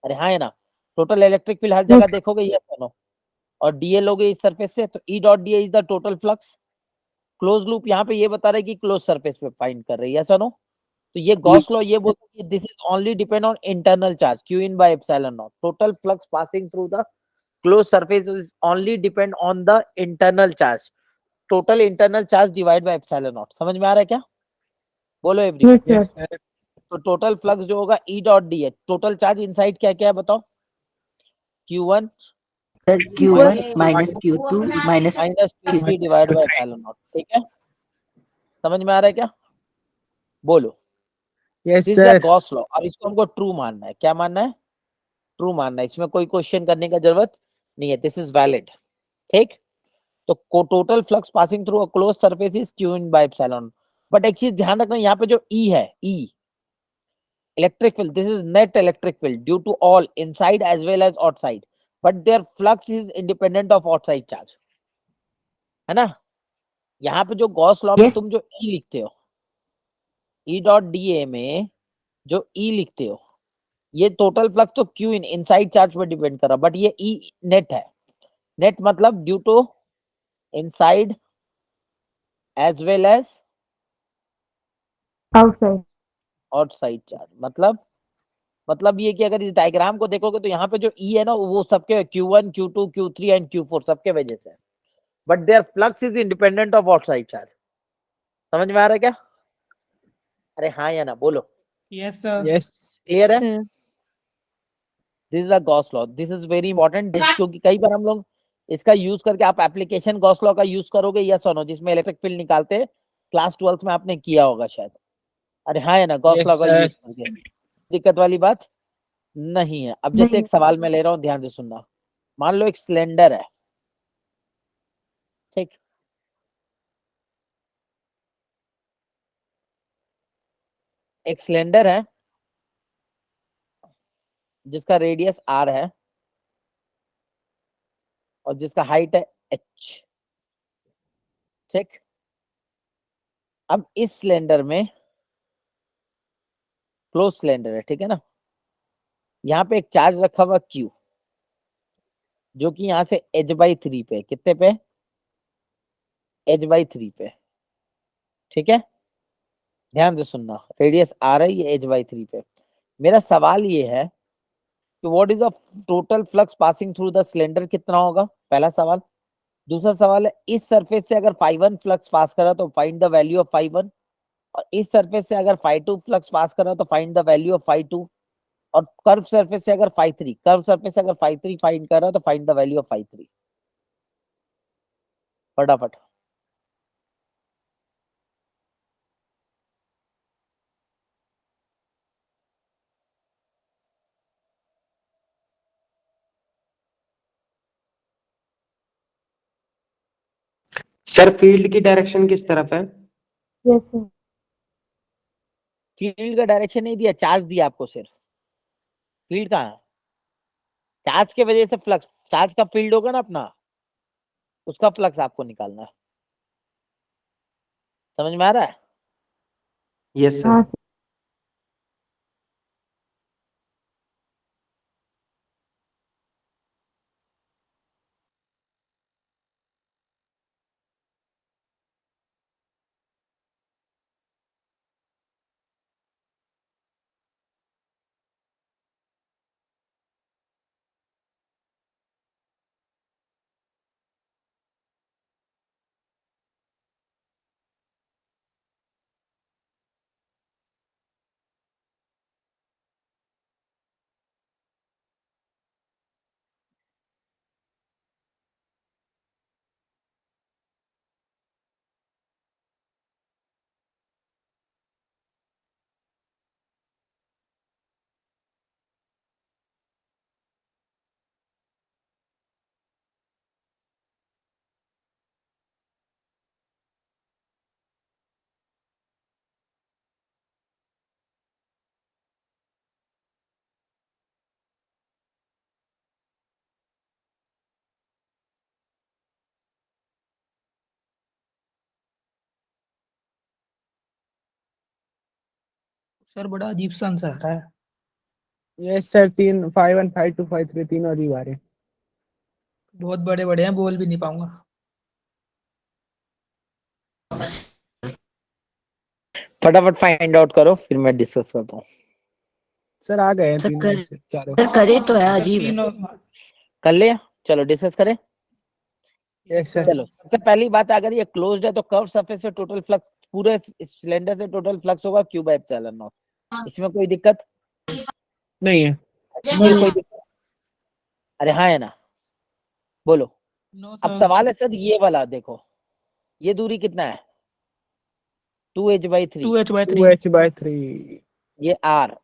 अरे हाँ है ना? टोटल इलेक्ट्रिक फील्ड हर जगह देखोगे। यस और नो? और डीएल लोगे इस सरफेस से, तो ई dot D is the total flux. Close loop यहाँ पे ये बता रहा है कि क्लोज सरफेस पे फाइंड कर रहे हैं। यस और नो? तो ये गॉस लॉ ये बोलता है कि this is only depend on internal charge q in by epsilon not. Total flux passing through the close surface is only depend on the internal charge. Total internal charge divide by epsilon not. समझ में आ रहा है क्या? बोलो everyone. Yes sir. तो total flux जो होगा ई डॉट डी है। टोटल चार्ज इनसाइड क्या क्या है बताओ? Q1 Sir, Q1 minus Q2 minus minus Q3 divide by epsilon not. ठीक है, समझ में आ रहा है क्या? बोलो। Yes this is a sir. Gauss law. अब इसको हमको ट्रू मानना है। क्या मानना है? ट्रू मानना है। इसमें कोई क्वेश्चन करने का जरूरत नहीं है, दिस इज वैलिड। ठीक, तो total flux passing through a close surface is q in by epsilon. But एक चीज ध्यान रखना, यहाँ पे जो E है, E electric field, this is net electric field due to all inside as well as outside, but their flux is independent of outside charge. है ना? यहाँ पे जो गॉस लॉ में Yes. तुम जो ई लिखते हो, ई डॉट डी ए में जो ई लिखते हो, ये टोटल फ्लक्स तो क्यू इन इनसाइड चार्ज पर डिपेंड कर रहा, बट ये ई नेट है। नेट मतलब due to inside as well as outside. Outside charge. मतलब ये कि अगर इस डायग्राम को देखोगे तो यहाँ पे जो ई है ना, वो सबके Q1, Q2, Q3 and Q4 सबके वजह से, but their flux is independent of outside charge. समझ में आ रहा है क्या? अरे हाँ या ना बोलो। Yes, sir. यस क्लियर है? Sir, this is a Gauss law, this is very important, क्योंकि कई बार हम लोग इसका यूज करके, आप एप्लीकेशन गॉस लॉ का यूज करोगे या सुनो, जिसमें इलेक्ट्रिक फील्ड निकालते हैं, क्लास 12th में आपने किया होगा शायद। अरे हाँ है ना, गॉस Yes, लॉ का sir. यूज करके दिक्कत वाली बात नहीं है। अब जैसे एक सवाल मैं ले रहा हूँ, ध्यान से सुनना। मान लो एक सिलेंडर है, ठीक, एक सिलेंडर है जिसका रेडियस r है और जिसका हाइट है h, ठीक। अब इस सिलेंडर में क्लोज सिलेंडर है, ठीक है ना, यहाँ पे एक चार्ज रखा हुआ q, जो कि यहाँ से h/3 पे, कितने पे, h/3 पे, ठीक है। ध्यान से सुनना, रेडियस r है, ये h/3 पे। मेरा सवाल ये है कि what is the total flux passing through the cylinder, कितना होगा, पहला सवाल। दूसरा सवाल है, इस सरफेस से अगर φ1 फ्लक्स पास कर रहा तो फाइंड द वैल्यू ऑफ φ1, और इस सरफेस से अगर φ2 फ्लक्स पास कर रहा तो फाइंड द वैल्यू ऑफ φ2, और कर्व सरफेस से अगर φ3, कर्व सरफेस से अगर φ3 फाइंड कर रहा तो फाइंड द वैल्यू ऑफ φ3। फटाफट। सर फील्ड की डायरेक्शन किस तरफ है? Yes sir. फील्ड का डायरेक्शन नहीं दिया, चार्ज दिया आपको सिर्फ। फील्ड कहाँ है? चार्ज के वजह से फ्लक्स, चार्ज का फील्ड होगा ना अपना, उसका फ्लक्स आपको निकालना है। समझ में आ रहा है? Yes sir. हाँ सर बड़ा अजीब सा आंसर आ रहा है। यस सर, 3 φ1 φ2 φ3 तीनों अजीब आ रहे हैं। बहुत बड़े बड़े हैं, बोल भी नहीं पाऊंगा। फटाफट फाइंड आउट करो, फिर मैं डिस्कस करता हूँ। सर आ गए हैं सर तीनों में से चारों। सर करे तो है सर अजीब है। तीनों कर लिया, चलो डिस्कस करें। Yes sir. चलो सबसे पहली बात, अगर ये क्लोज्ड है तो कर्व सरफेस से टोटल फ्लक्स, पूरे सिलेंडर से टोटल फ्लक्स होगा Q/ε0। इसमें कोई दिक्कत? नहीं है। इसमें कोई दिक्कत? अरे हाँ है ना, बोलो। नो अब सर। सवाल है सर ये वाला, देखो ये दूरी कितना है, 2h/3, 2h/3। 2h/3। ये r,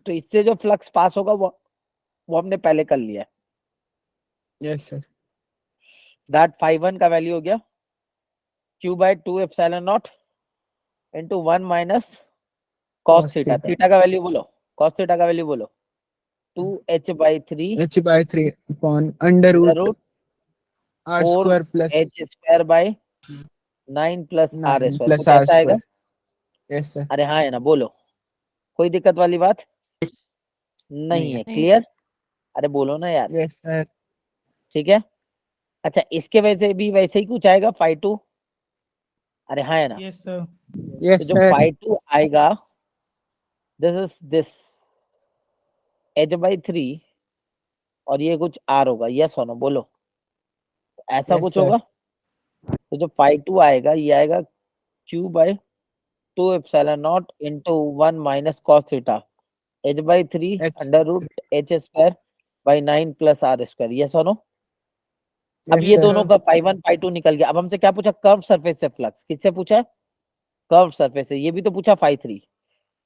तो इससे जो फ्लक्स पास होगा वो हमने पहले कर लिया। Yes sir. दैट φ1 का वैल्यू हो गया Q/2ε0 into 1 minus cos Cos theta. theta। Theta का वैल्यू बोलो, cos थीटा का वैल्यू बोलो, 2h/3 h/3 upon under root root r 4 square plus h² by 9 plus R 9 square, plus कुछ r ऐसा आएगा? square. Yes, sir. अरे हाँ है ना, बोलो, कोई दिक्कत वाली बात नहीं है, नहीं। क्लियर? अरे बोलो ना यार, Yes, sir. ठीक है। अच्छा इसके वजह से भी वैसे ही कुछ आएगा 5 2, अरे हाँ है ना, Yes, sir. Yes, तो जो sir. 5 2 आएगा, this is this h by 3 और ये कुछ r होगा, यस और नो बोलो, ऐसा Yes, कुछ sir. होगा। तो जो 5 2 आएगा ये आएगा q by 2 epsilon naught into 1 minus cos theta h by 3 H. Under root h square by 9 plus R square, yes और नो। अब Yes, ये sir. दोनों का फाई 1 फाई 2 निकल गया। अब हमसे क्या पूछा, कर्व सरफेस से फ्लक्स, किससे पूछा है? कर्व सरफेस से। ये भी तो पूछा फाई 3,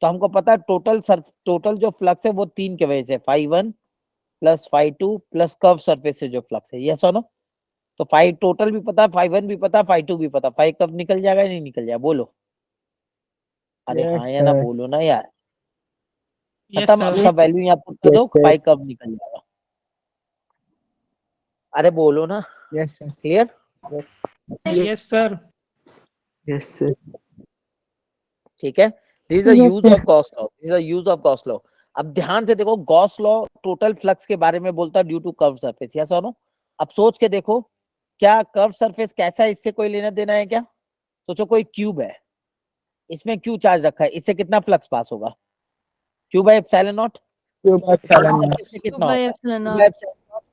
तो हमको पता है टोटल जो फ्लक्स है वो 3 के वजह से, phi 1 plus phi 2 plus curve surface से जो फ्लक्स है, यस और नो। तो फाई टोटल भी पता, फाई 1 भी पता, फाई 2 भी पता, फाई कब निकल जाएगा या नहीं निकल जाएगा, बोलो। अरे Yes, हाँ या ना, sir. बोलो ना यार। Yes, खत्म, अब sir. सब वैल्यू यहाँ पुट कर Yes, दो, sir. फाई कब निकल जाएगा। अरे बोलो ना, Yes, sir. Clear? Yes, sir. Yes, sir. ठीक है, this is the use of Gauss law, this is the use of Gauss law. अब ध्यान से देखो, गॉस लॉ टोटल फ्लक्स के बारे में बोलता है due to curve surface, yes और नो। अब सोच के देखो, क्या कर्व सरफेस कैसा है, इससे कोई लेना देना है क्या? सोचो कोई क्यूब है, इसमें क्यू चार्ज रखा है, इससे कितना फ्लक्स पास होगा? Q by epsilon not. Cube इस epsilon naught. सरफेस से कितना by होगा? epsilon Q naught. by epsilon naught।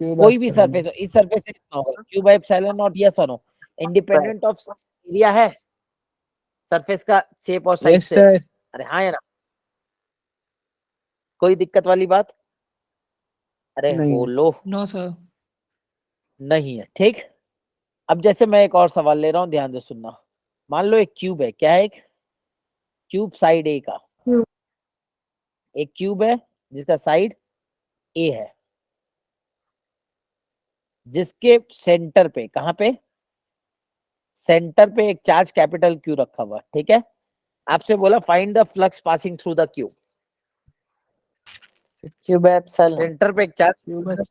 Cube कोई भी epsilon सरफेस हो, इस सरफेस से कितना होगा? Q by epsilon naught, yes और नो। इंडिपेंडेंट ऑफ एरिया है सरफेस का, शेप और naught. साइज Yes, से। sir. अरे हाँ है ना, कोई दिक्कत वाली बात? अरे नहीं। बोलो। No, sir. नहीं है, ठीक। अब जैसे मैं एक और सवाल ले रहा हूं, ध्यान से सुनना। मान लो एक क्यूब है, क्या है? एक क्यूब साइड ए का, एक क्यूब है जिसका साइड ए है, जिसके सेंटर पे, कहां पे? सेंटर पे एक चार्ज कैपिटल क्यू रखा हुआ, ठीक है। आपसे बोला find the flux passing through the cube. Cube epsilon. Centre पे एक charge, Cube ep-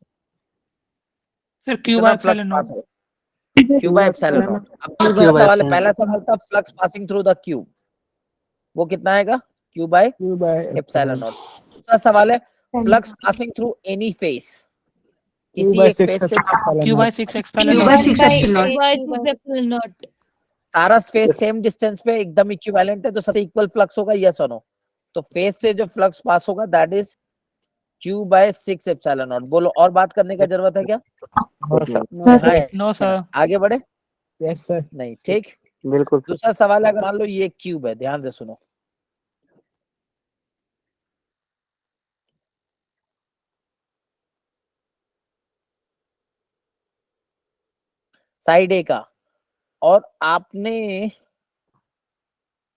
Sir, cube कितना फ्लक्स epsilon पास naught. हो? Cube by epsilon not. अब दूसरा सवाल है, पहला सवाल था flux passing through the cube, वो कितना आएगा? Cube by Cube by epsilon epsilon. Not. दूसरा सवाल है, 10. Flux passing through any face, Cube किसी by एक 6 फेस से epsilon Cube naught. by 6 epsilon Cube by 6 epsilon. By 6 epsilon naught. सारा फेस सेम डिस्टेंस पे एकदम इक्विवेलेंट है, तो सबसे इक्वल फ्लक्स होगा, यस और नो। तो फेस से जो फ्लक्स पास होगा that is Q by 6 epsilon naught. बोलो, और बात करने का जरूरत है क्या? No, sir. हाँ है, No, sir. आगे बढ़े? Yes, sir. नहीं, ठीक। बिल्कुल sir. दूसरा सवाल है, अगर मान लो ये क्यूब है, ध्यान से सुनो। साइड ए का, और आपने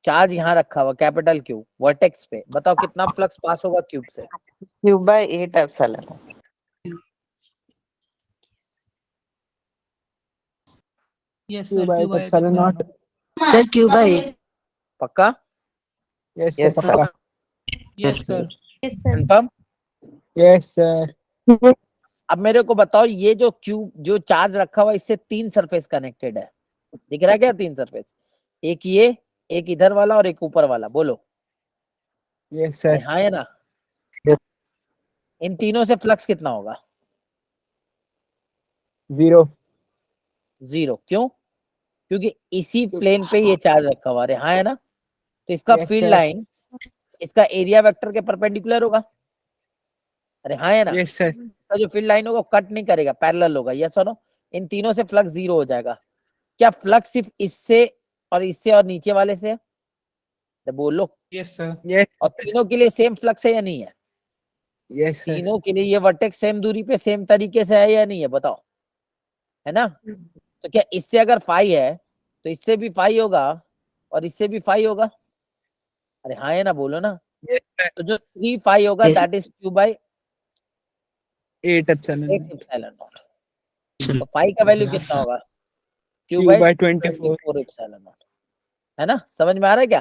चार्ज यहाँ रखा हुआ कैपिटल क्यू वर्टेक्स पे, बताओ कितना फ्लक्स पास होगा क्यूब से? Cube by 8 epsilon. Yes, sir. Cube by epsilon naught. Sir, cube by 8. पक्का? Yes, sir. Yes, sir. पक्का. Yes, sir. Yes, sir. Confirm? Yes, sir. अब मेरे को बताओ, ये जो क्यूब जो चार्ज रखा हुआ, इससे 3 सरफेस कनेक्टेड है, दिख रहा है क्या? 3 सरफेस, एक ये, एक इधर वाला और एक ऊपर वाला, बोलो। Yes, अरे sir. हाँ है ना। इन तीनों से फ्लक्स कितना होगा? 0. 0। क्यों? क्योंकि इसी प्लेन पे ये चार्ज रखा हुआ है, हाँ है ना। तो इसका Yes, फील्ड sir. लाइन इसका एरिया वेक्टर के परपेंडिकुलर होगा, अरे हाँ है ना। Yes, sir. इसका जो फील्ड लाइन होगा कट नहीं करेगा, पैरेलल होगा, यस और नो। इन तीनों से फ्लक्स 0 हो जाएगा। क्या फ्लक्स सिर्फ इससे और नीचे वाले से? तो बोलो। Yes, sir. Yes. और तीनों के लिए सेम फ्लक्स है या नहीं है? Yes, sir. तीनों के लिए ये वर्टेक्स सेम दूरी पे सेम तरीके से है या नहीं है, बताओ, है ना। तो क्या इससे अगर फाई है तो इससे भी फाई होगा और इससे भी फाई होगा, अरे हाँ है ना, बोलो ना। Yes, sir. तो जो 3 फाई होगा Yes. That is Q by 8 epsilon. 8 epsilon naught. तो फाई का वैल्यू कितना होगा? Q Cube by by 24. 24 epsilon naught, है ना। समझ में आ रहा है क्या?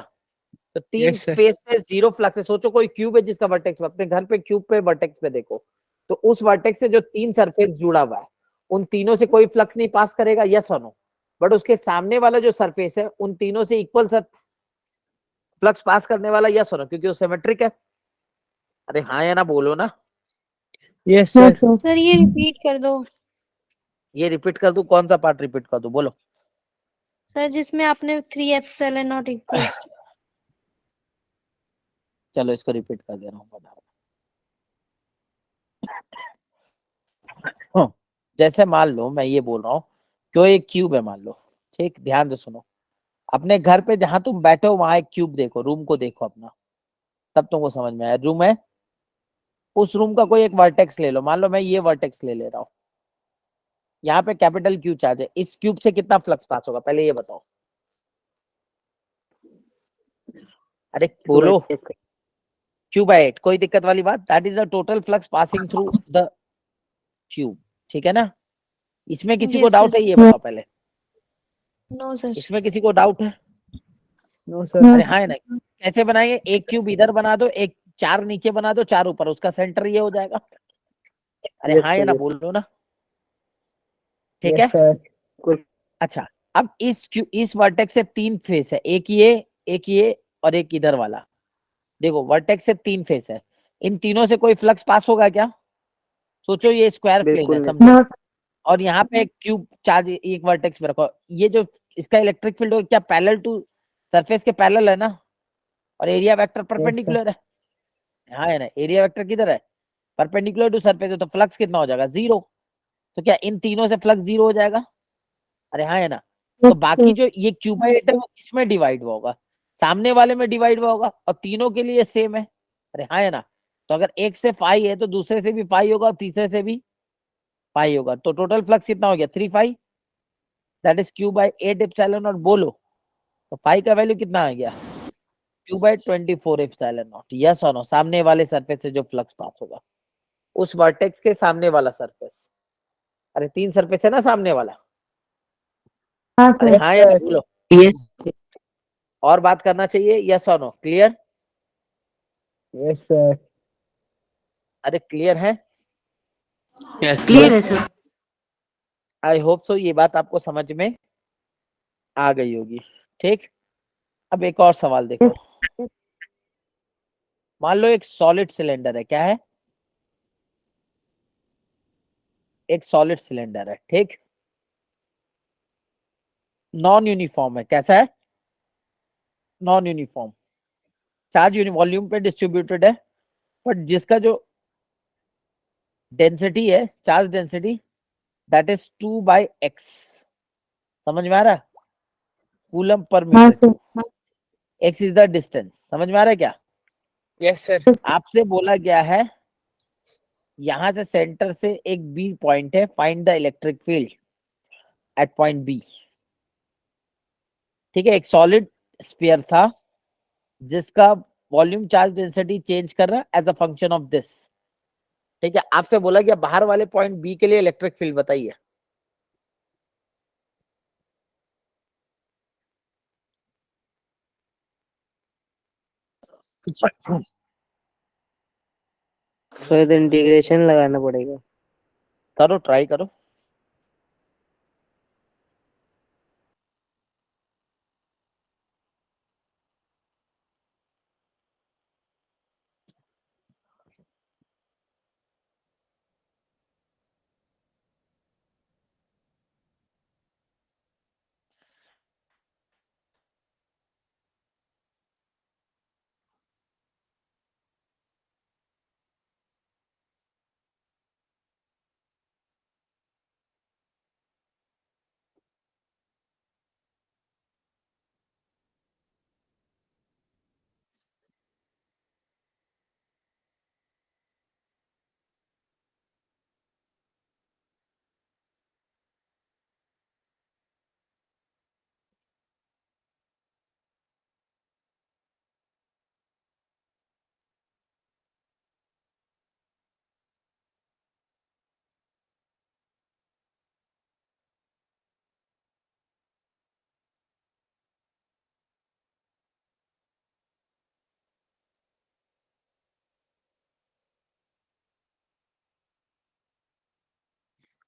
तो 3 Yes, sir. फेस में 0 फ्लक्स है। सोचो कोई क्यूब है जिसका वर्टेक्स, अपने घर पे क्यूब पे वर्टेक्स पे देखो, तो उस वर्टेक्स से जो 3 सरफेस जुड़ा हुआ है, उन तीनों से कोई फ्लक्स नहीं पास करेगा, यस और नो। बट उसके सामने वाला जो सरफेस है उन तीनों से इक्वल फ्लक्स पास करने वाला, यस और नो, क्योंकि वो सिमेट्रिक है। अरे हाँ या ना बोलो ना। Yes sir. सर ये रिपीट कर दो ये रिपीट कर दूं? कौन सा पार्ट रिपीट कर दूं, बोलो। सर, जिसमें आपने 3 एप्सिलॉन नॉट इक्वल्स टू। चलो इसको रिपीट कर दे रहा हूँ, बताओ। हाँ, जैसे मान लो मैं ये बोल रहा हूँ क्यों एक क्यूब है, मान लो, ठीक, ध्यान से सुनो। अपने घर पे जहां तुम बैठे हो वहां एक क्यूब देखो, रूम को देखो अपना, तब तुमको समझ में आया। रूम है, उस रूम का कोई एक वर्टेक्स ले लो, मान लो मैं ये वर्टेक्स ले रहा हूँ। यहाँ पे कैपिटल क्यू चार्ज है, इस क्यूब से कितना फ्लक्स पास होगा, पहले ये बताओ। अरे बोलो। Q/8, कोई दिक्कत वाली बात? That is the total flux passing through the cube, ठीक है ना? इसमें किसी को Yes, डाउट sir. है? ये बताओ पहले, नो सर। इसमें किसी को डाउट है? No sir. अरे हाँ है ना? कैसे बनाएंगे? एक क्यूब इधर बना दो, एक 4 नीचे बना दो, 4 ऊपर, उसका सेंटर ये हो जाएगा। अरे हाँ या ना बोलो ना, ठीक है? अच्छा, अब इस वर्टेक्स से 3 फेस है, एक ये और एक इधर वाला। देखो वर्टेक्स से 3 फेस है, इन तीनों से कोई फ्लक्स पास होगा क्या? सोचो, ये स्क्वायर प्लेन है, समझो। और यहाँ पे एक क्यूब चार्ज एक वर्टेक्स में रखो, ये जो इसका इलेक्ट्रिक फील्ड हो क्या पैरेलल टू सरफेस के पैरेलल है ना? और एरिया वेक्टर परपेंडिकुलर है। हाँ है ना? एरिया वेक्टर किधर है? परपेंडिकुलर टू सरफेस है, तो फ्लक्स कितना हो जाएगा? 0। तो क्या इन तीनों से फ्लक्स 0 हो जाएगा? अरे हाँ है ना? तो बाकी जो ये क्यूबाइट है वो किसमें डिवाइड हुआ होगा? सामने वाले में डिवाइड हुआ होगा, और तीनों के लिए सेम है। अरे हाँ है ना? तो अगर एक से फाई है तो दूसरे से भी फाई होगा, और तीसरे से भी फाई होगा, तो टोटल फ्लक्स कितना हो गया? 3 phi, that is Q/8 epsilon naught. बोलो, तो फाई का वैल्यू कितना आ गया? Q/24 epsilon naught. यस और नो? सामने वाले सरफेस से जो फ्लक्स पास होगा, उस वर्टेक्स के सामने वाला सरफेस। अरे 3 सरफेस है ना सामने वाला? अरे हाँ या ना बोलो। Yes. और बात करना चाहिए, यस और नो? क्लियर? Yes sir. अरे क्लियर है? यस Clear है sir. आई होप सो ये बात आपको समझ में आ गई होगी, ठीक। अब एक और सवाल देखो। मान लो एक सॉलिड सिलेंडर है, क्या है? एक सॉलिड सिलेंडर है, ठीक। नॉन यूनिफॉर्म है, कैसा है? Non uniform. चार्ज वॉल्यूम पे डिस्ट्रीब्यूटेड है, बट जिसका जो डेंसिटी है, charge density, that is 2/x। समझ में आ रहा है? Coulomb per metre cube. x is the distance. समझ में आ रहा है क्या? Yes sir. आपसे बोला गया है यहां से सेंटर से एक बी पॉइंट है, find the electric field at point B. ठीक है, एक सॉलिड स्फीयर था जिसका वॉल्यूम चार्ज डेंसिटी चेंज कर रहा है as a function of this. ठीक है, आपसे बोला गया बाहर वाले पॉइंट बी के लिए इलेक्ट्रिक फील्ड बताइए। शायद इंटीग्रेशन लगाना पड़ेगा। करो, ट्राई करो।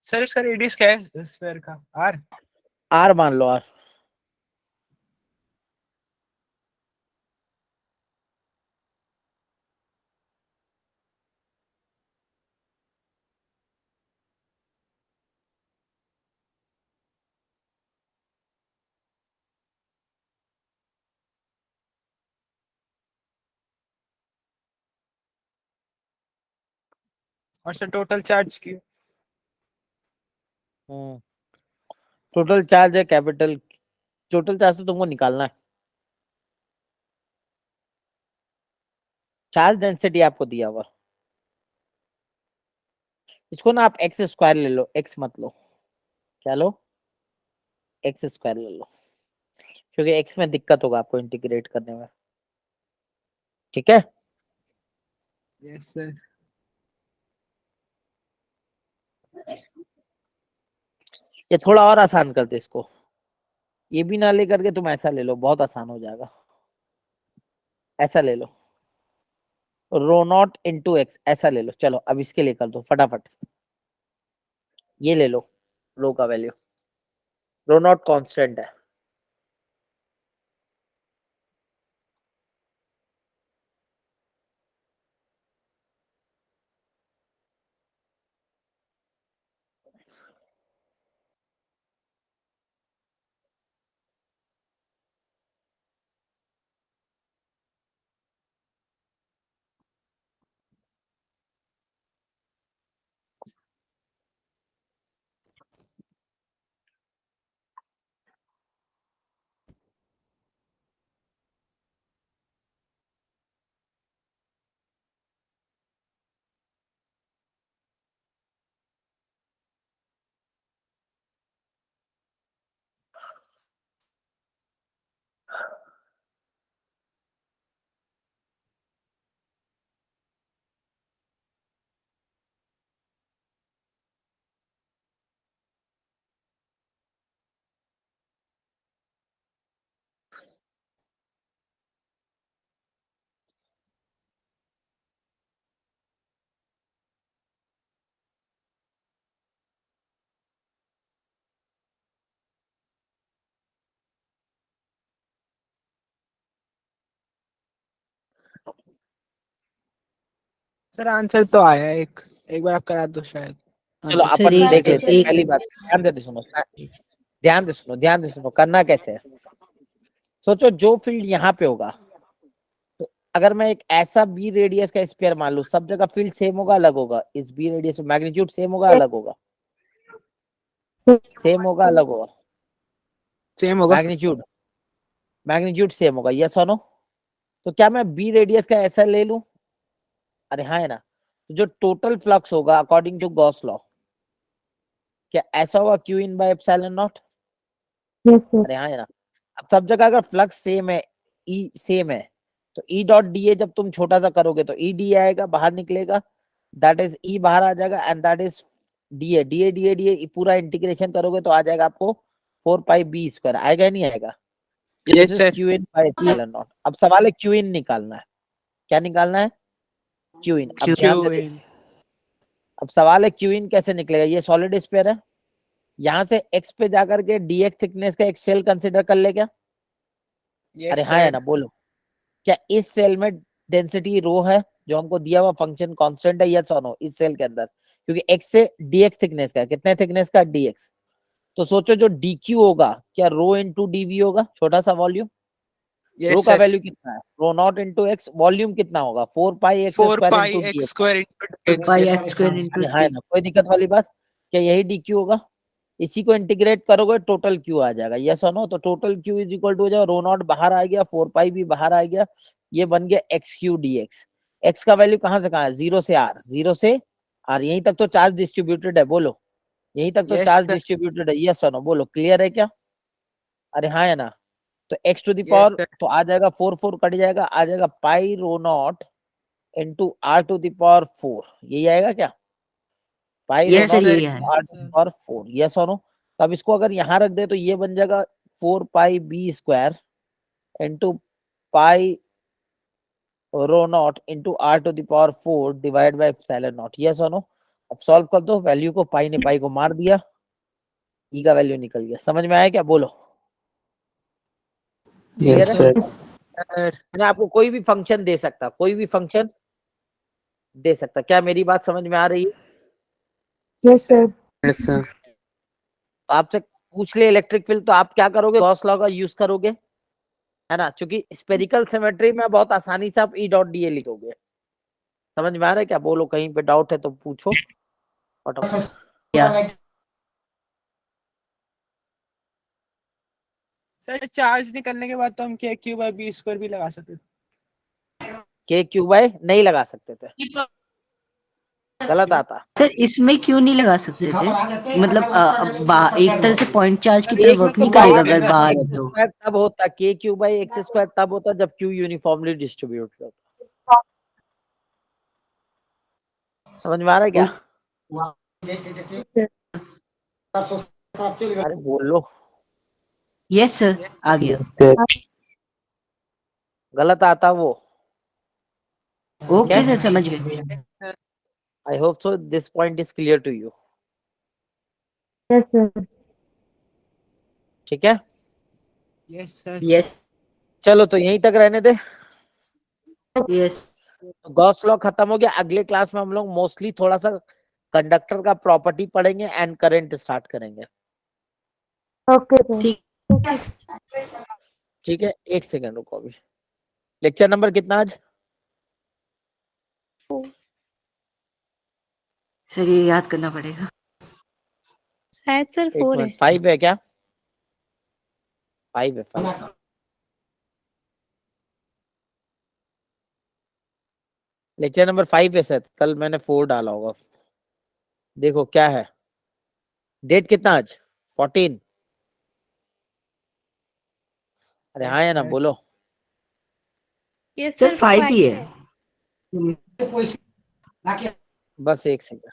सर इसका रेडियस क्या है स्फीयर का? आर। आर मान लो, आर। और सर टोटल चार्ज की टोटल चार्ज है कैपिटल, टोटल चार्ज तो तुमको निकालना है। चार्ज डेंसिटी आपको दिया हुआ, इसको ना आप एक्स स्क्वायर ले लो, एक्स मत लो, क्या लो, एक्स स्क्वायर ले लो, क्योंकि एक्स में दिक्कत होगा आपको इंटीग्रेट करने में। ठीक है, यस सर। ये थोड़ा और आसान कर दे इसको, ये भी ना लेकर के तुम ऐसा ले लो, बहुत आसान हो जाएगा। ऐसा ले लो, रो नॉट इंटू एक्स, ऐसा ले लो। चलो अब इसके लिए कर दो फटाफट, ये ले लो, रो का वैल्यू, रो नॉट कांस्टेंट है। सर आंसर तो आया है, एक बार आप करा दो शायद। चलो सर अपन एक देख लेते हैं। एक पहली बात ध्यान से सुनो, ध्यान से सुनो, ध्यान से सुनो, करना कैसे है। सोचो जो फील्ड यहाँ पे होगा, तो अगर मैं एक ऐसा बी रेडियस का स्फीयर मान लूं, सब जगह फील्ड सेम होगा अलग होगा, इस बी रेडियस में मैग्नीट्यूड सेम होगा अलग होगा, सेम होगा अलग होगा, सेम होगा। मैग्नीट्यूड मैग्नीट्यूड सेम होगा, यस और नो। तो क्या मैं बी रेडियस का ऐसा ले लूं? अरे हाँ है ना। तो जो टोटल फ्लक्स होगा अकॉर्डिंग टू गॉस लॉ, क्या ऐसा होगा Q in by epsilon not? अरे हाँ है ना। अब सब जगह अगर फ्लक्स सेम है, ई सेम है, तो ई डॉट डी ए जब तुम छोटा सा करोगे तो ई डी आएगा, बाहर निकलेगा, दैट इज ई बाहर आ जाएगा, and that is D A D A D A D A, पूरा इंटीग्रेशन करोगे तो आ जाएगा आपको 4 पाई बी स्क्वायर। आएगा या नहीं आएगा? This yes is sir. Q in by epsilon not. अब सवाल है क्यू इन निकालना है। क्या निकालना है? Q in. अब ध्यान से देखो, अब सवाल है क्यू इन कैसे निकलेगा। ये सॉलिड स्फीयर है, यहाँ से एक्स पे जाकर के डीएक्स थिकनेस का एक सेल कंसिडर कर ले क्या? अरे हाँ है ना, बोलो। क्या इस सेल में डेंसिटी रो है जो हमको दिया हुआ फंक्शन कांस्टेंट है, यस और नो? इस सेल के अंदर, क्योंकि एक्स से डीएक्स थिकनेस का, कितने थिकनेस का? डीएक्स। तो सोचो जो डीक्यू होगा, क्या रो इंटू डीवी होगा, छोटा सा वॉल्यूम। रो यस का सर। वैल्यू कितना है? Rho naught into X, volume कितना होगा? 4 pi X 4 square pi into X dx. Square into pi X. X square into हाँ है ना, कोई दिक्कत वाली बात? क्या यही डीक्यू होगा? इसी को इंटीग्रेट करोगे टोटल क्यू आ जाएगा, यस और नो? तो total Q is equal to हो जाएगा, रो नॉट बाहर आ गया, 4 पाई भी बाहर आ गया, ये बन गया x Q D x. X का वैल्यू कहां से कहां है? 0 से आर, 0 से आर, यहीं तक तो चार्ज डिस्ट्रीब्यूटेड है, बोलो। यहीं तक तो Yes, चार्ज sir. डिस्ट्रीब्यूटेड है, यस और नो? बोलो, क्लियर है क्या? अरे हाँ है ना। तो X to the Yes, power sir. तो आ जाएगा 4 4 कट जाएगा, आ जाएगा pi rho naught into R to the power 4, यही आएगा क्या? Pi rho yes sir naught यही है। R to the power 4, yes और नो? तो अब इसको अगर यहाँ रख दे तो ये बन जाएगा 4 pi B square into pi rho naught into R to the power 4 divide by epsilon naught, yes और नो? अब सॉल्व कर दो, वैल्यू को पाई ने पाई को मार दिया, ई का वैल्यू निकल गया। समझ में आया क्या? बोलो। Clear यस है? सर। सर मैंने आपको कोई भी फंक्शन दे सकता, कोई भी फंक्शन दे सकता। क्या मेरी बात समझ में आ रही है? Yes, sir. Yes sir. तो आपसे पूछ ले इलेक्ट्रिक फील्ड, तो आप क्या करोगे? गॉस लॉ का यूज करोगे, है ना? क्योंकि स्पेरिकल सिमेट्री में बहुत आसानी से आप ई डॉट डी ए लिखोगे। समझ में आ रहा है क्या? बोलो, कहीं पे डाउट है तो पूछो फटाफट। सर चार्ज निकलने के बाद तो हम के क्यू बाई बी स्क्वायर भी लगा सकते थे। के क्यू बाय नहीं लगा सकते थे, गलत आता। सर इसमें क्यों नहीं लगा सकते थे? मतलब एक तरह से पॉइंट चार्ज की तरह एक वर्क तो नहीं करेगा बाहर अगर बाहर है एक्स तो। स्क्वायर तब होता, के क्यू बाई एक्स स्क्वायर तब होता जब क्यू यूनिफॉर्मली डिस्ट्रीब्यूट होता। समझ में आ रहा है क्या? अरे बोलो। यस सर, आ गया। गलत आता वो। ओके सर, समझ गए। I hope so this point is clear to you. Yes sir. ठीक है, यस सर। यस चलो तो यहीं तक रहने दे। यस तो गॉस लॉ खत्म हो गया। अगले क्लास में हम लोग मोस्टली थोड़ा सा कंडक्टर का प्रॉपर्टी पढ़ेंगे एंड करंट स्टार्ट करेंगे। Okay sir. ठीक। ठीक है, एक सेकंड रुको अभी। लेक्चर नंबर कितना आज? सर ये याद करना पड़ेगा। शायद सर एक 4 है। मिनट, 5 है क्या? 5 है, 5। लेक्चर नंबर 5 है सर। कल मैंने 4 डाला होगा। देखो क्या है, डेट कितना आज? 14। अरे हाँ या ना बोलो। यस सर सर 5 ही है। बस एक सेकंड,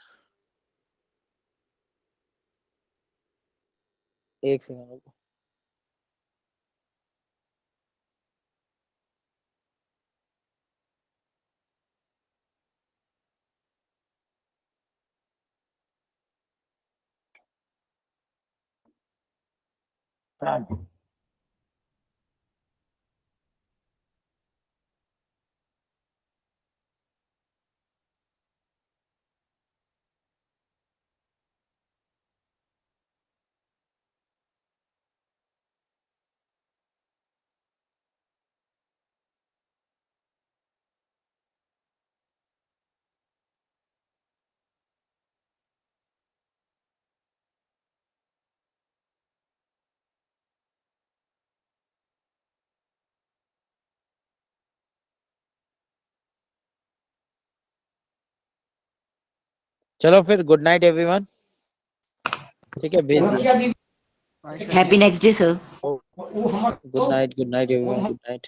एक सेकंड रुको। चलो फिर, गुड नाइट एवरीवन। ठीक है, भेज दिया। Happy next day sir. Good night, good night everyone, good night.